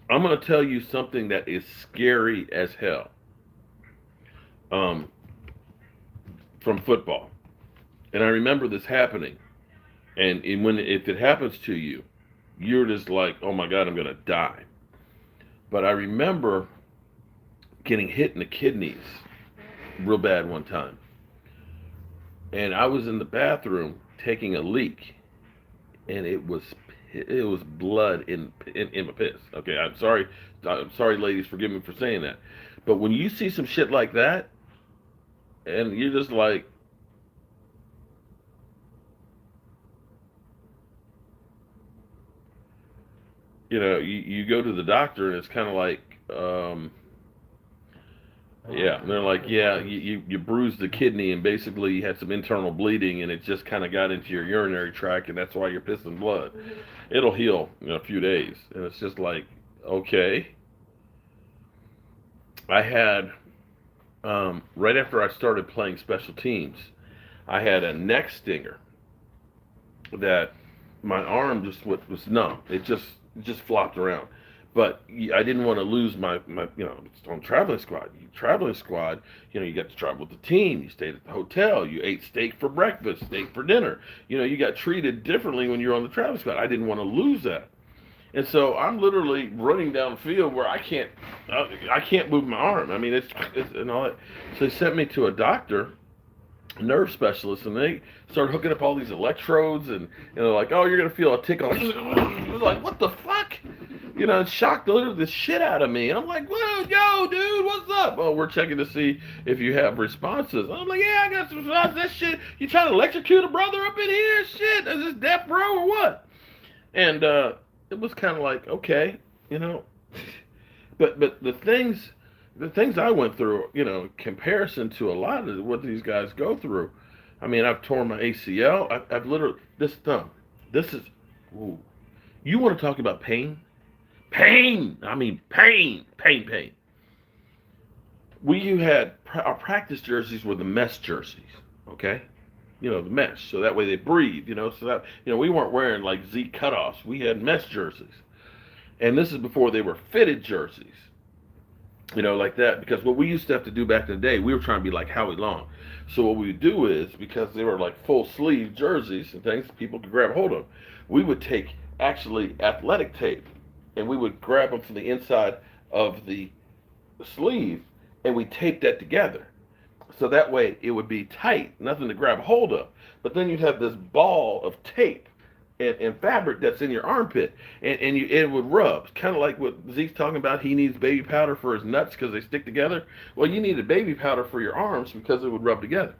I'm going to tell you something that is scary as hell. From football, and I remember this happening, and if it happens to you, you're just like, oh my God, I'm going to die. But I remember getting hit in the kidneys real bad one time. And I was in the bathroom taking a leak, and it was blood in my piss. Okay, I'm sorry, ladies, forgive me for saying that. But when you see some shit like that, and you're just like, you know, you go to the doctor, and it's kind of like, yeah, and they're like, yeah, you bruised the kidney, and basically you had some internal bleeding, and it just kind of got into your urinary tract, and that's why you're pissing blood. It'll heal in a few days. And it's just like, okay. I had, right after I started playing special teams, I had a neck stinger that my arm just was numb. It just flopped around. But I didn't want to lose my you know, it's on traveling squad. Traveling squad, you know, you got to travel with the team. You stayed at the hotel. You ate steak for breakfast, steak for dinner. You know, you got treated differently when you're on the traveling squad. I didn't want to lose that. And so I'm literally running down the field where I can't move my arm. I mean, it's and all that. So they sent me to a doctor, a nerve specialist, and they started hooking up all these electrodes, and they're like, oh, you're going to feel a tickle. I was like, what the fuck? You know, it shocked the shit out of me. And I'm like, whoa, yo, dude, what's up? Oh, we're checking to see if you have responses. I'm like, yeah, I got some responses. That shit, you trying to electrocute a brother up in here? Shit, is this death row or what? And it was kind of like, okay, you know. But the things I went through, you know, in comparison to a lot of what these guys go through. I mean, I've torn my ACL. I've literally, this thumb. This is, ooh. You want to talk about pain? Pain! I mean, pain. We had, our practice jerseys were the mesh jerseys, okay? You know, the mesh, so that way they breathe, you know, so that, you know, we weren't wearing like Z cutoffs. We had mesh jerseys. And this is before they were fitted jerseys, like that. Because what we used to have to do back in the day, we were trying to be like Howie Long. So what we would do is, because they were like full sleeve jerseys and things people could grab a hold of, we would take actually athletic tape and we would grab them from the inside of the sleeve and we tape that together. So that way it would be tight, nothing to grab a hold of. But then you'd have this ball of tape and fabric that's in your armpit, and it would rub. Kind of like what Zeke's talking about. He needs baby powder for his nuts because they stick together. Well, you needed baby powder for your arms because it would rub together.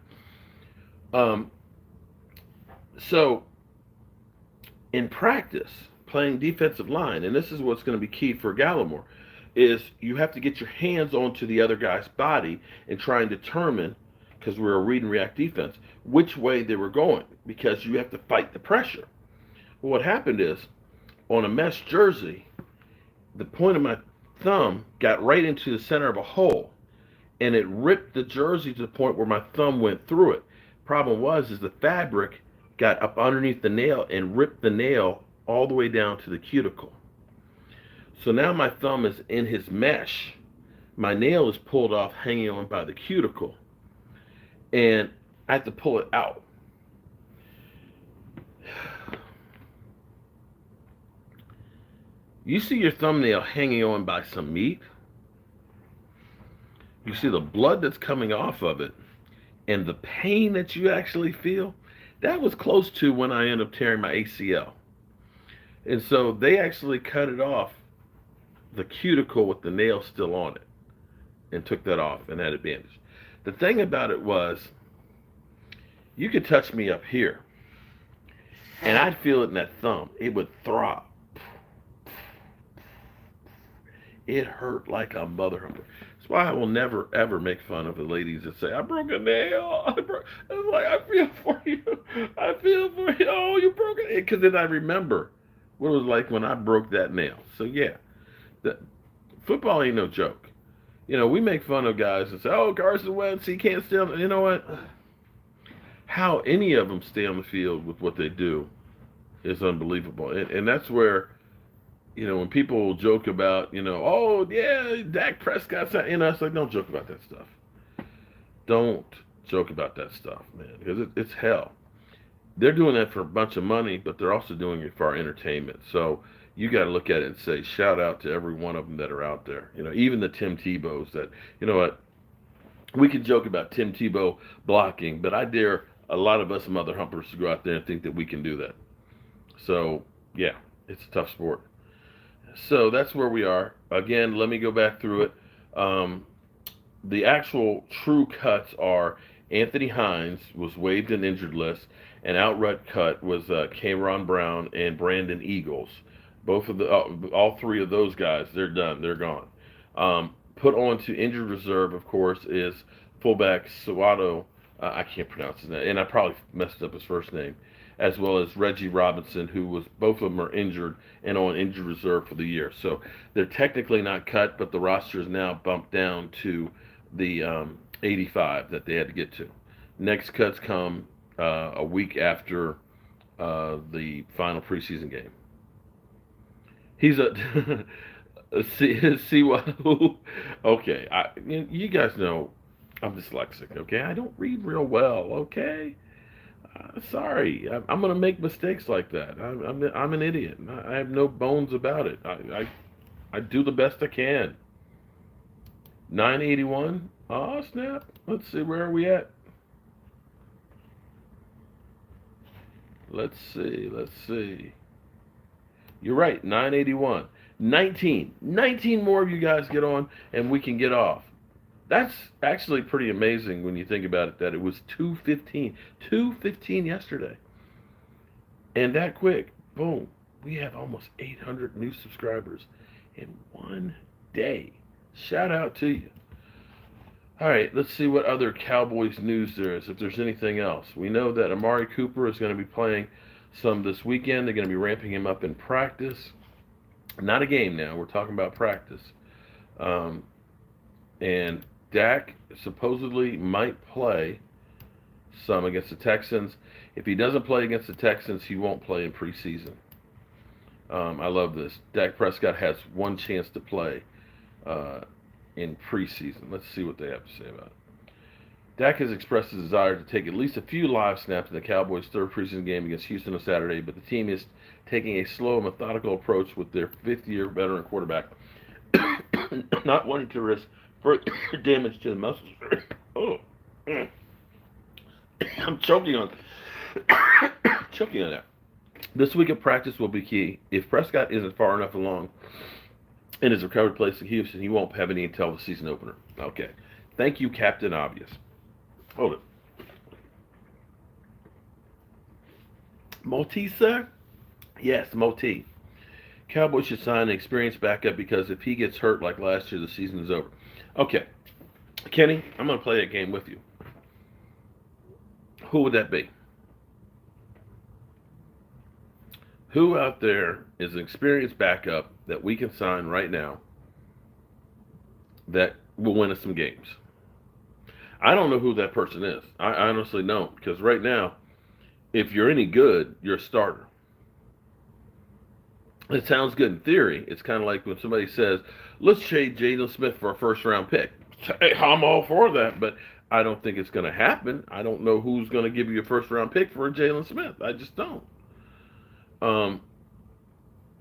So in practice, playing defensive line, and this is what's going to be key for Gallimore, is you have to get your hands onto the other guy's body and try and determine, because we're a read and react defense, which way they were going, because you have to fight the pressure. Well, what happened is, on a mesh jersey, the point of my thumb got right into the center of a hole, and it ripped the jersey to the point where my thumb went through it. Problem was, is the fabric got up underneath the nail and ripped the nail all the way down to the cuticle. So now my thumb is in his mesh. My nail is pulled off, hanging on by the cuticle, and I have to pull it out. You see your thumbnail hanging on by some meat. You see the blood that's coming off of it and the pain that you actually feel. That was close to when I ended up tearing my ACL. And so they actually cut it off, the cuticle with the nail still on it, and took that off and had it bandaged. The thing about it was, you could touch me up here and I'd feel it in that thumb. It would throb. It hurt like a mother hunter. That's why I will never, ever make fun of the ladies that say, I broke a nail. It's like, I feel for you. I feel for you. Oh, you broke it. Because then I remember what it was like when I broke that nail. So, yeah, football ain't no joke. We make fun of guys and say, oh, Carson Wentz, he can't stay on. You know what? How any of them stay on the field with what they do is unbelievable. And that's where, when people joke about, oh, yeah, Dak Prescott's not, it's like, don't joke about that stuff. Don't joke about that stuff, man, because it's hell. They're doing that for a bunch of money, but they're also doing it for our entertainment. So you got to look at it and say, shout out to every one of them that are out there. Even the Tim Tebows that, what, we can joke about Tim Tebow blocking, but I dare a lot of us mother humpers to go out there and think that we can do that. So, yeah, it's a tough sport. So that's where we are. Again, let me go back through it. The actual true cuts are Anthony Hines was waived and injured list, and outright cut was Cameron Brown and Brandon Eagles. Both of all three of those guys, they're done. They're gone. Put on to injured reserve, of course, is fullback Sawato. I can't pronounce his name, and I probably messed up his first name, as well as Reggie Robinson, who was, both of them are injured and on injured reserve for the year. So they're technically not cut, but the roster is now bumped down to the 85 that they had to get to. Next cuts come a week after the final preseason game. He's see what? Okay, you guys know I'm dyslexic. Okay, I don't read real well. Okay. Sorry, I'm going to make mistakes like that. I'm an idiot. I have no bones about it. I do the best I can. 981. Oh, snap. Let's see, where are we at? Let's see. You're right, 981. 19 more of you guys get on, and we can get off. That's actually pretty amazing when you think about it, that it was 2:15 yesterday. And that quick, boom, we have almost 800 new subscribers in one day. Shout out to you. All right, let's see what other Cowboys news there is, if there's anything else. We know that Amari Cooper is going to be playing some this weekend. They're going to be ramping him up in practice. Not a game now. We're talking about practice. And Dak supposedly might play some against the Texans. If he doesn't play against the Texans, he won't play in preseason. I love this. Dak Prescott has one chance to play in preseason. Let's see what they have to say about it. Dak has expressed his desire to take at least a few live snaps in the Cowboys' third preseason game against Houston on Saturday, but the team is taking a slow, methodical approach with their fifth-year veteran quarterback, not wanting to risk further damage to the muscles. Oh, I'm choking on that. This week of practice will be key. If Prescott isn't far enough along in his recovered place in Houston, he won't have any until the season opener. Okay. Thank you, Captain Obvious. Hold it. Maltese, sir? Yes, Maltese. Cowboys should sign an experienced backup because if he gets hurt like last year, the season is over. Okay. Kenny, I'm going to play that game with you. Who would that be? Who out there is an experienced backup that we can sign right now that will win us some games? I don't know who that person is. I honestly don't, because right now, if you're any good, you're a starter. It sounds good in theory. It's kind of like when somebody says, let's trade Jalen Smith for a first-round pick. Hey, I'm all for that, but I don't think it's going to happen. I don't know who's going to give you a first-round pick for a Jalen Smith. I just don't.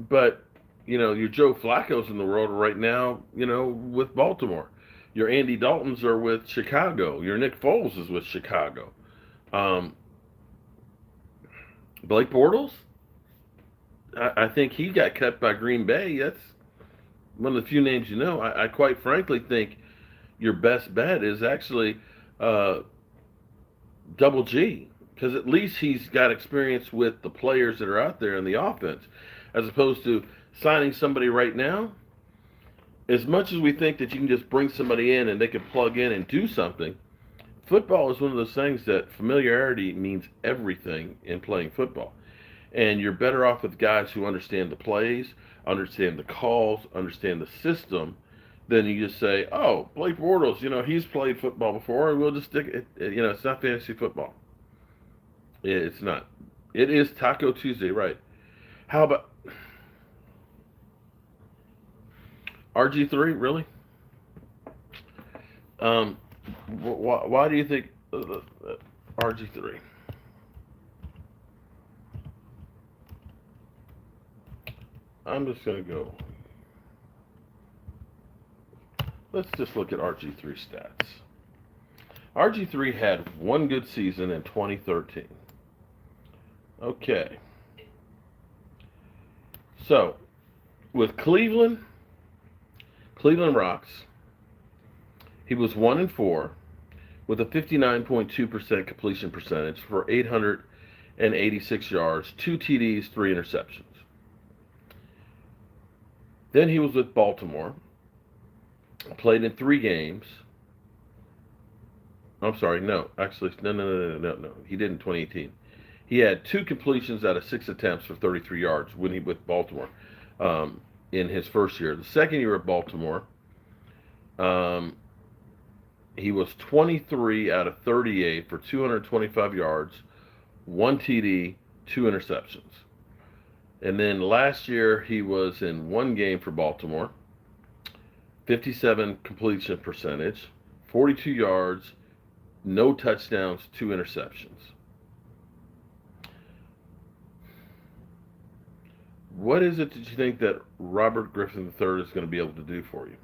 But, your Joe Flacco's in the world right now, with Baltimore. Your Andy Daltons are with Chicago. Your Nick Foles is with Chicago. Blake Bortles? I think he got cut by Green Bay. That's one of the few names you know. I quite frankly think your best bet is actually Double G, because at least he's got experience with the players that are out there in the offense, as opposed to signing somebody right now. As much as we think that you can just bring somebody in and they can plug in and do something, football is one of those things that familiarity means everything in playing football. And you're better off with guys who understand the plays, understand the calls, understand the system, than you just say, oh, Blake Bortles, he's played football before, and we'll just stick it. It's not fantasy football. It's not. It is Taco Tuesday, right? How about RG3, really? Why do you think RG3? I'm just going to go. Let's just look at RG3 stats. RG3 had one good season in 2013. Okay. So, with Cleveland Rocks, he was 1-4 with a 59.2% completion percentage for 886 yards, 2 TDs, 3 interceptions. Then he was with Baltimore, played in 3 games. I'm sorry, no. Actually, no. He did in 2018. He had 2 completions out of 6 attempts for 33 yards when he was with Baltimore in his first year. The second year at Baltimore, he was 23 out of 38 for 225 yards, 1 TD, 2 interceptions. And then last year, he was in 1 game for Baltimore, 57 completion percentage, 42 yards, no touchdowns, 2 interceptions. What is it that you think that Robert Griffin III is going to be able to do for you?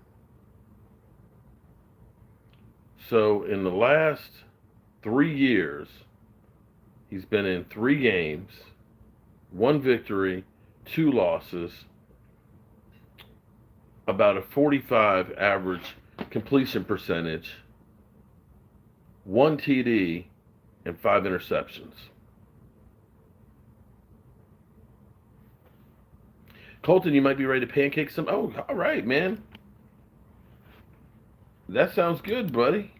So in the last 3 years, he's been in 3 games, 1 victory, 2 losses, about a 45 average completion percentage, 1 TD, and 5 interceptions. Colton, you might be ready to pancake some. Oh, all right, man. That sounds good, buddy.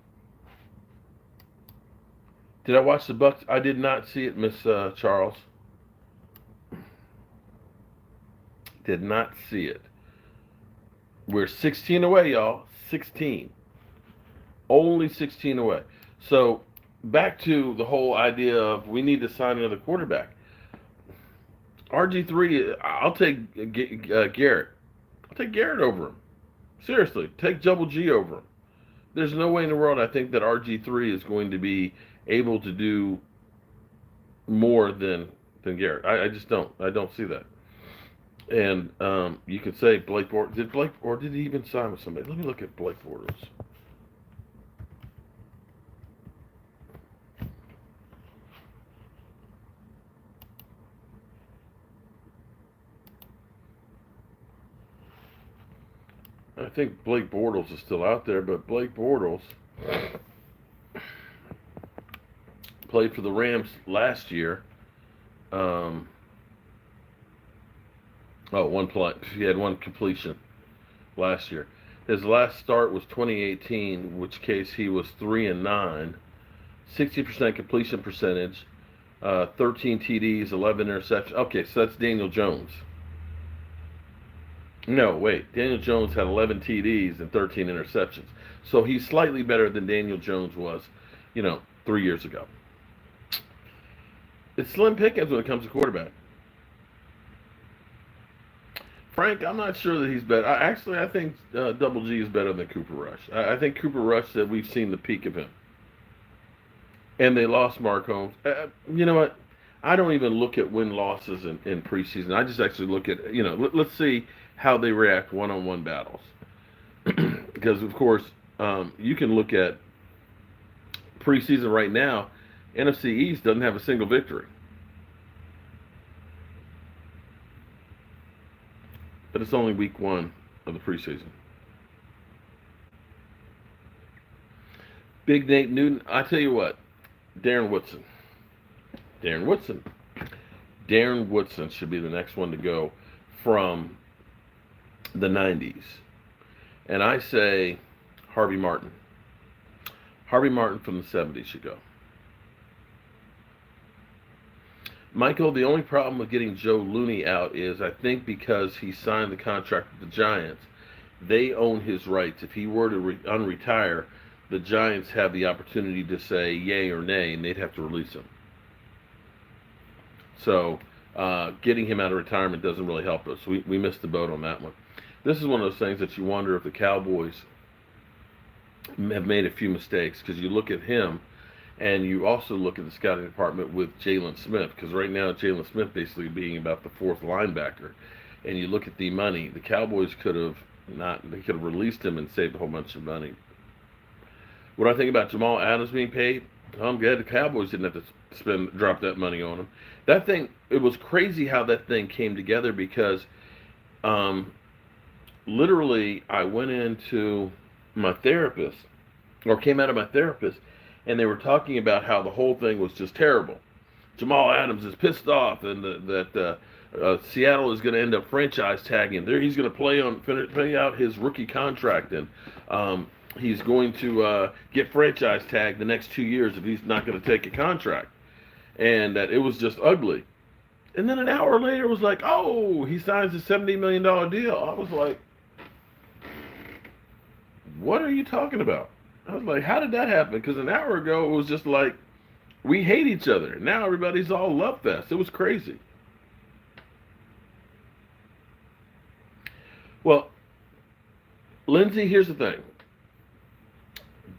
Did I watch the Bucks? I did not see it, Miss Charles. Did not see it. We're 16 away, y'all. 16. Only 16 away. So, back to the whole idea of we need to sign another quarterback. RG3, I'll take Garrett. I'll take Garrett over him. Seriously, take Double G over him. There's no way in the world I think that RG3 is going to be able to do more than Garrett. I just don't. I don't see that. And you could say Blake Bortles. Did Blake, or did he even sign with somebody? Let me look at Blake Bortles. I think Blake Bortles is still out there, but Blake Bortles played for the Rams last year. One play. He had one completion last year. His last start was 2018, which case he was 3-9, 60% completion percentage, 13 TDs, 11 interceptions. Okay, so that's Daniel Jones. No, wait. Daniel Jones had 11 TDs and 13 interceptions. So he's slightly better than Daniel Jones was, 3 years ago. It's slim pickings when it comes to quarterback. Frank, I'm not sure that he's better. I think Double G is better than Cooper Rush. I think Cooper Rush said we've seen the peak of him. And they lost Mark Holmes. You know what? I don't even look at win-losses in preseason. I just actually look at, let's see how they react one-on-one battles. Because, of course, you can look at preseason right now. NFC East doesn't have a single victory. But it's only week 1 of the preseason. Big Nate Newton, I tell you what, Darren Woodson should be the next one to go from the 90s. And I say Harvey Martin. Harvey Martin from the 70s should go. Michael, the only problem with getting Joe Looney out is I think because he signed the contract with the Giants, they own his rights. If he were to unretire, the Giants have the opportunity to say yay or nay, and they'd have to release him. So getting him out of retirement doesn't really help us. We missed the boat on that one. This is one of those things that you wonder if the Cowboys have made a few mistakes, because you look at him and you also look at the scouting department with Jalen Smith, because right now Jalen Smith basically being about the 4th linebacker, and you look at the money, the Cowboys could have released him and saved a whole bunch of money. What I think about Jamal Adams being paid, I'm glad the Cowboys didn't have to drop that money on him. That thing, it was crazy how that thing came together, because literally I went into my therapist, or came out of my therapist, and they were talking about how the whole thing was just terrible. Jamal Adams is pissed off, and that Seattle is going to end up franchise tagging. He's going to pay out his rookie contract, and he's going to get franchise tagged the next 2 years if he's not going to take a contract. And that it was just ugly. And then an hour later, it was like, oh, he signs a $70 million deal. I was like, what are you talking about? I was like, how did that happen? Because an hour ago, it was just like, we hate each other. Now everybody's all love fest. It was crazy. Well, Lindsay, here's the thing.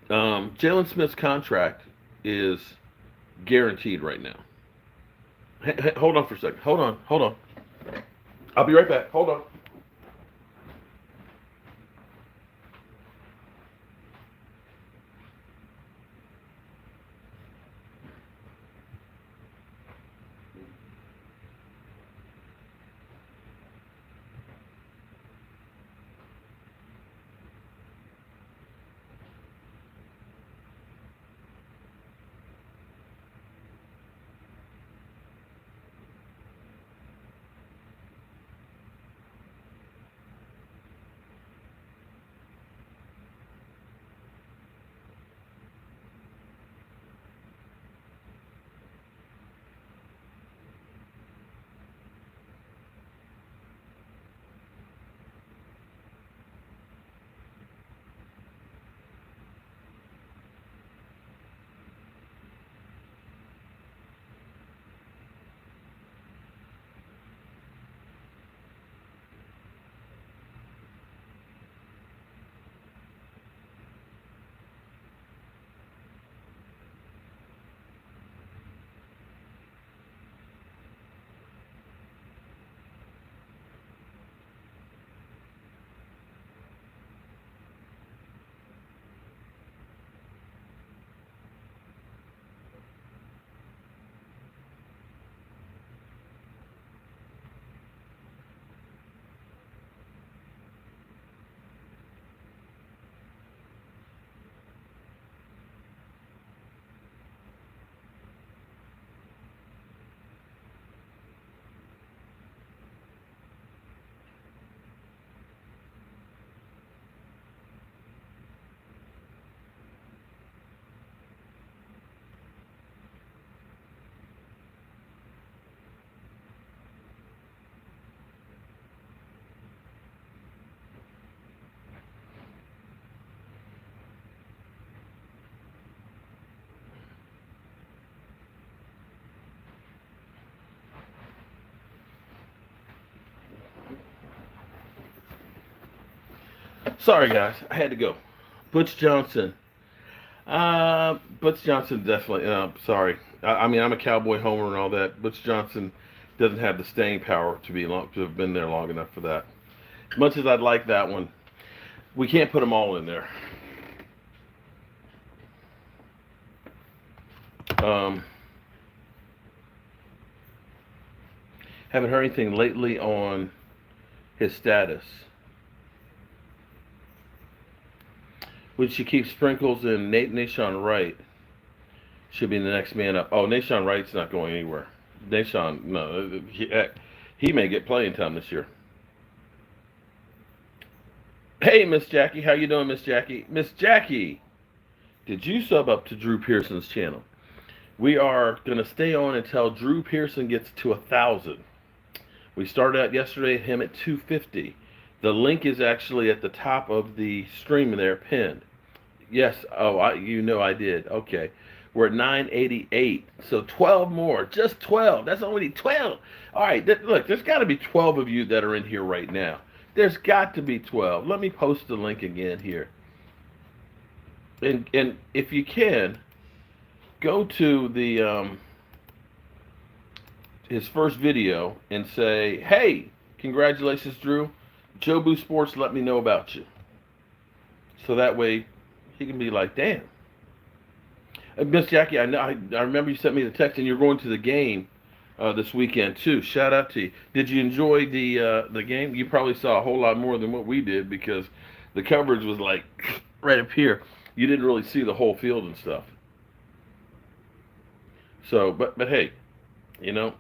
Jalen Smith's contract is guaranteed right now. Hey, hold on for a second. Hold on. I'll be right back. Hold on. Sorry, guys. I had to go. Butch Johnson. Butch Johnson definitely. Sorry. I mean, I'm a Cowboy homer and all that. Butch Johnson doesn't have the staying power to have been there long enough for that. As much as I'd like that one, we can't put them all in there. Haven't heard anything lately on his status. Would she keep Sprinkles and Nashawn Wright? Should be the next man up. Oh, Nashawn Wright's not going anywhere. Nashawn, no, he may get playing time this year. Hey, Miss Jackie, how you doing, Miss Jackie? Miss Jackie, did you sub up to Drew Pearson's channel? We are gonna stay on until Drew Pearson gets to 1,000. We started out yesterday at him at 250. The link is actually at the top of the stream there, pinned. Yes. Oh, I did. Okay. We're at 988. So 12 more. Just 12. That's only 12. All right. Look, there's got to be 12 of you that are in here right now. There's got to be 12. Let me post the link again here. And if you can, go to the his first video and say, "Hey, congratulations, Drew. Jobu Sports let me know about you." So that way he can be like, "Damn." Miss Jackie, I remember you sent me the text, and you're going to the game this weekend too. Shout out to you. Did you enjoy the game? You probably saw a whole lot more than what we did because the coverage was like right up here. You didn't really see the whole field and stuff. So, but hey, you know,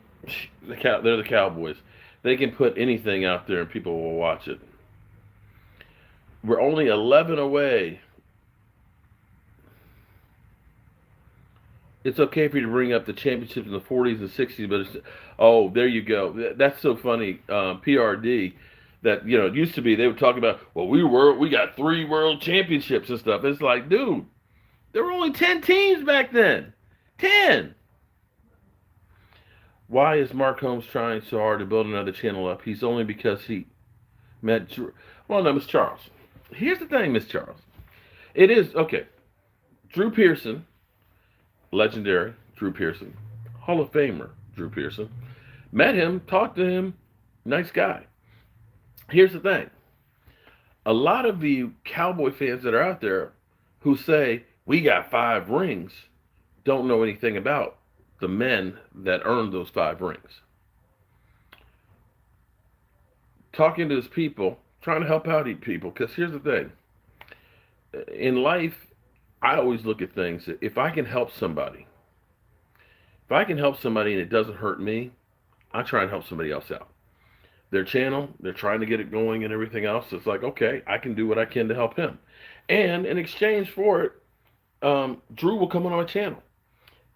they're the Cowboys. They can put anything out there and people will watch it. We're only 11 away. It's okay for you to bring up the championships in the 40s and 60s, but oh, there you go. That's so funny. PRD, that, you know, it used to be they would talk about, well, we got 3 world championships and stuff. It's like, dude, there were only 10 teams back then. 10. Why is Mark Holmes trying so hard to build another channel up? He's only because he met Drew. Well, no, Miss Charles. Here's the thing, Miss Charles. It is, okay, Drew Pearson, legendary Drew Pearson, Hall of Famer Drew Pearson, met him, talked to him, nice guy. Here's the thing. A lot of you Cowboy fans that are out there who say, we got 5 rings, don't know anything about the men that earned those 5 rings. Talking to his people, trying to help out people, because here's the thing. In life, I always look at things, if I can help somebody, and it doesn't hurt me, I try and help somebody else out. Their channel, they're trying to get it going and everything else. It's like, okay, I can do what I can to help him. And in exchange for it, Drew will come on my channel.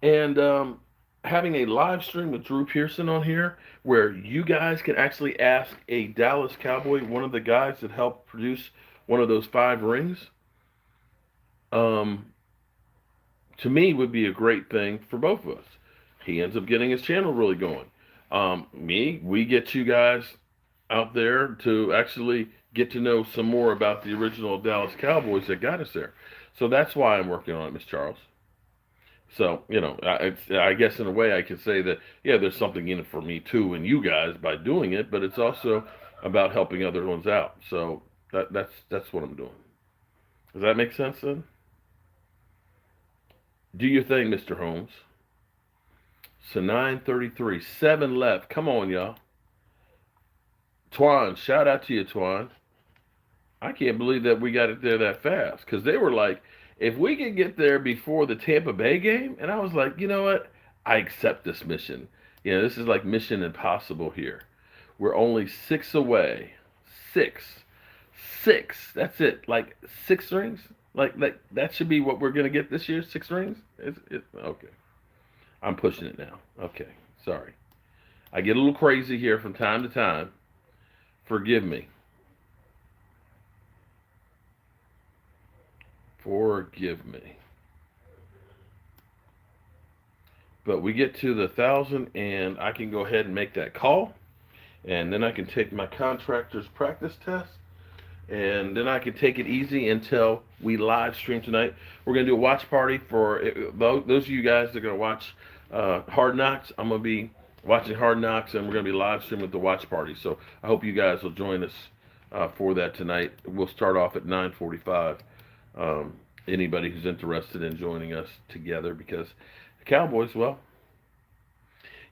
And having a live stream with Drew Pearson on here, where you guys can actually ask a Dallas Cowboy, one of the guys that helped produce one of those 5 rings, to me would be a great thing for both of us. He ends up getting his channel really going. We get you guys out there to actually get to know some more about the original Dallas Cowboys that got us there. So that's why I'm working on it, Miss Charles. So, you know, I guess in a way I could say that, yeah, there's something in it for me too and you guys by doing it, but it's also about helping other ones out. So that's what I'm doing. Does that make sense then? Do your thing, Mr. Holmes. So 9:33, 7 left. Come on, y'all. Twan, shout out to you, Twan. I can't believe that we got it there that fast, because they were like, if we could get there before the Tampa Bay game, and I was like, you know what? I accept this mission. You know, this is like Mission Impossible here. We're only 6 away. 6. That's it. Like 6 rings? Like that should be what we're going to get this year, 6 rings? Okay. I'm pushing it now. Okay. Sorry. I get a little crazy here from time to time. Forgive me. Forgive me. But we get to the 1,000 and I can go ahead and make that call. And then I can take my contractor's practice test. and then I can take it easy until we live stream tonight. We're gonna do a watch party for those of you guys that are gonna watch Hard Knocks. I'm gonna be watching Hard Knocks, and we're gonna be live streaming with the watch party. So I hope you guys will join us for that tonight. We'll start off at 9:45. Anybody who's interested in joining us together, because the Cowboys, well,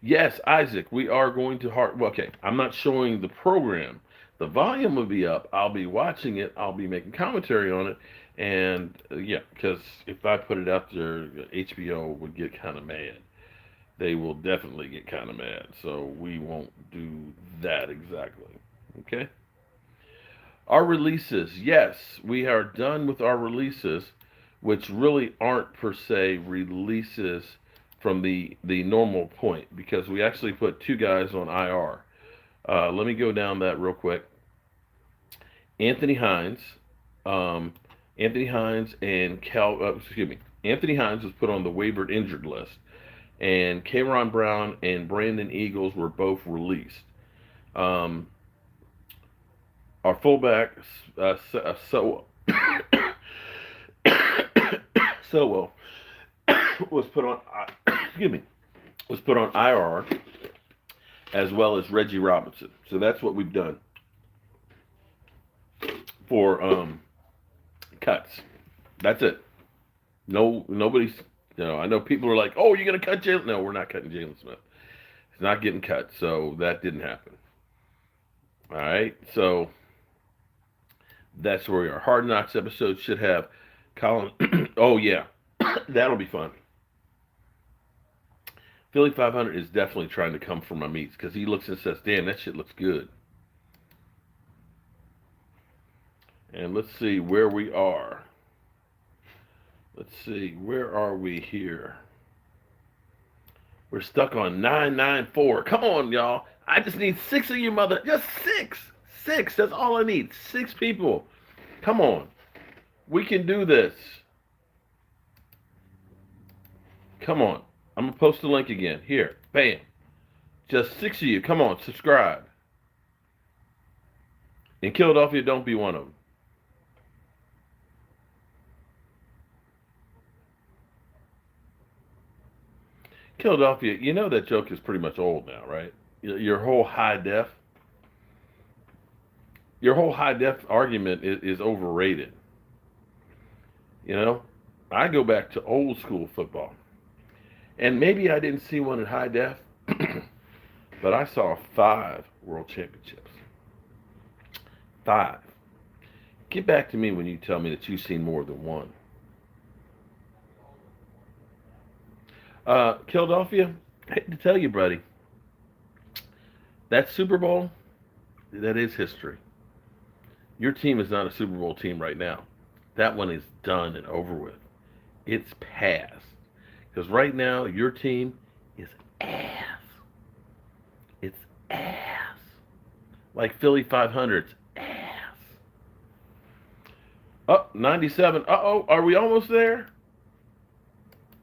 yes, Isaac, we are going to well, okay, I'm not showing the program. The volume will be up. I'll be watching it. I'll be making commentary on it. And yeah, because if I put it out there, HBO would get kind of mad. They will definitely get kind of mad. So we won't do that exactly. Okay? Our releases. Yes, we are done with our releases, which really aren't per se releases from the normal point, because we actually put 2 guys on IR. Let me go down that real quick. Anthony Hines and Anthony Hines was put on the waived injured list, and Cameron Brown and Brandon Eagles were both released. Our fullback Sowell was put on IR, as well as Reggie Robinson. So that's what we've done for cuts. That's it. Nobody's. I know people are like, "Oh, you're gonna cut Jalen?" No, we're not cutting Jalen Smith. He's not getting cut. So that didn't happen. All right. So that's where we are. Hard Knocks episode should have Colin. Oh yeah, that'll be fun. Philly 500 is definitely trying to come for my meats, because he looks and says, "Damn, that shit looks good." And let's see where we are. Let's see, where are we here? We're stuck on 994. Come on, y'all. I just need 6 of you just 6. 6, that's all I need. 6 people. Come on. We can do this. Come on. I'm going to post the link again. Here. Bam. Just 6 of you. Come on. Subscribe. In Philadelphia, don't be one of them. Philadelphia, you know that joke is pretty much old now, right? Your whole high def argument is overrated. I go back to old school football. And maybe I didn't see one in high def, but I saw 5 world championships. 5. Get back to me when you tell me that you've seen more than one. Philadelphia, I hate to tell you, buddy, that Super Bowl, that is history. Your team is not a Super Bowl team right now. That one is done and over with. It's past. Because right now, your team is ass. It's ass. Like Philly 500's ass. Oh, 97. Uh-oh, are we almost there?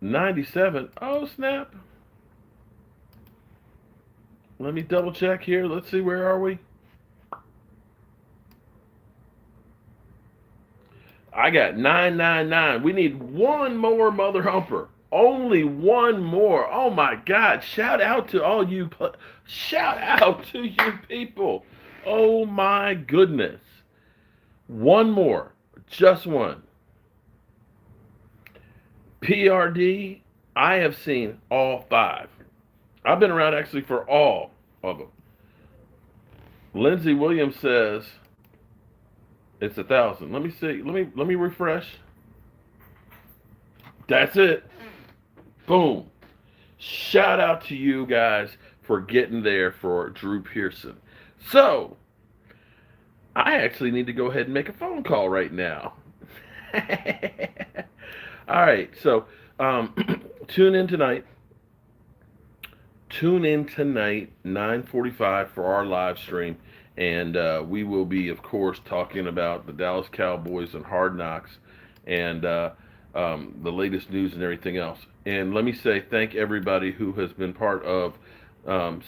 97. Oh, snap. Let me double check here. Let's see, where are we? I got 999. We need one more mother humper. Only one more. Oh my God. Shout out to all you. Shout out to you people. Oh my goodness. One more. Just one. PRD, I have seen all 5. I've been around actually for all of them. Lindsey Williams says it's 1,000. Let me see. Let me refresh. That's it. Boom. Shout out to you guys for getting there for Drew Pearson. So, I actually need to go ahead and make a phone call right now. All right, so tune in tonight. Tune in tonight, 9:45 for our live stream, and we will be, of course, talking about the Dallas Cowboys and Hard Knocks, and the latest news and everything else. And let me say thank everybody who has been part of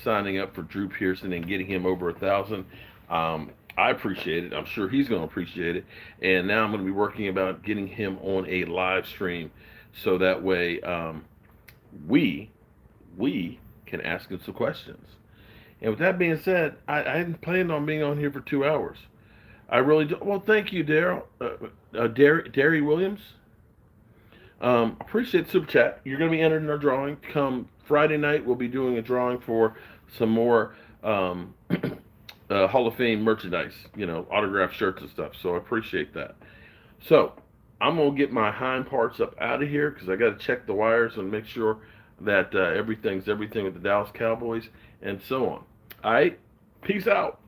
signing up for Drew Pearson and getting him over 1,000. I appreciate it. I'm sure he's going to appreciate it. And now I'm going to be working about getting him on a live stream, so that way we can ask him some questions. And with that being said, I hadn't planned on being on here for 2 hours. I really do. Well, thank you, Daryl. Derry Williams. Appreciate the super chat. You're going to be entered in our drawing. Come Friday night, we'll be doing a drawing for some more Hall of Fame merchandise, autographed shirts and stuff. So I appreciate that. So I'm going to get my hind parts up out of here because I got to check the wires and make sure that everything's everything with the Dallas Cowboys and so on. All right, peace out.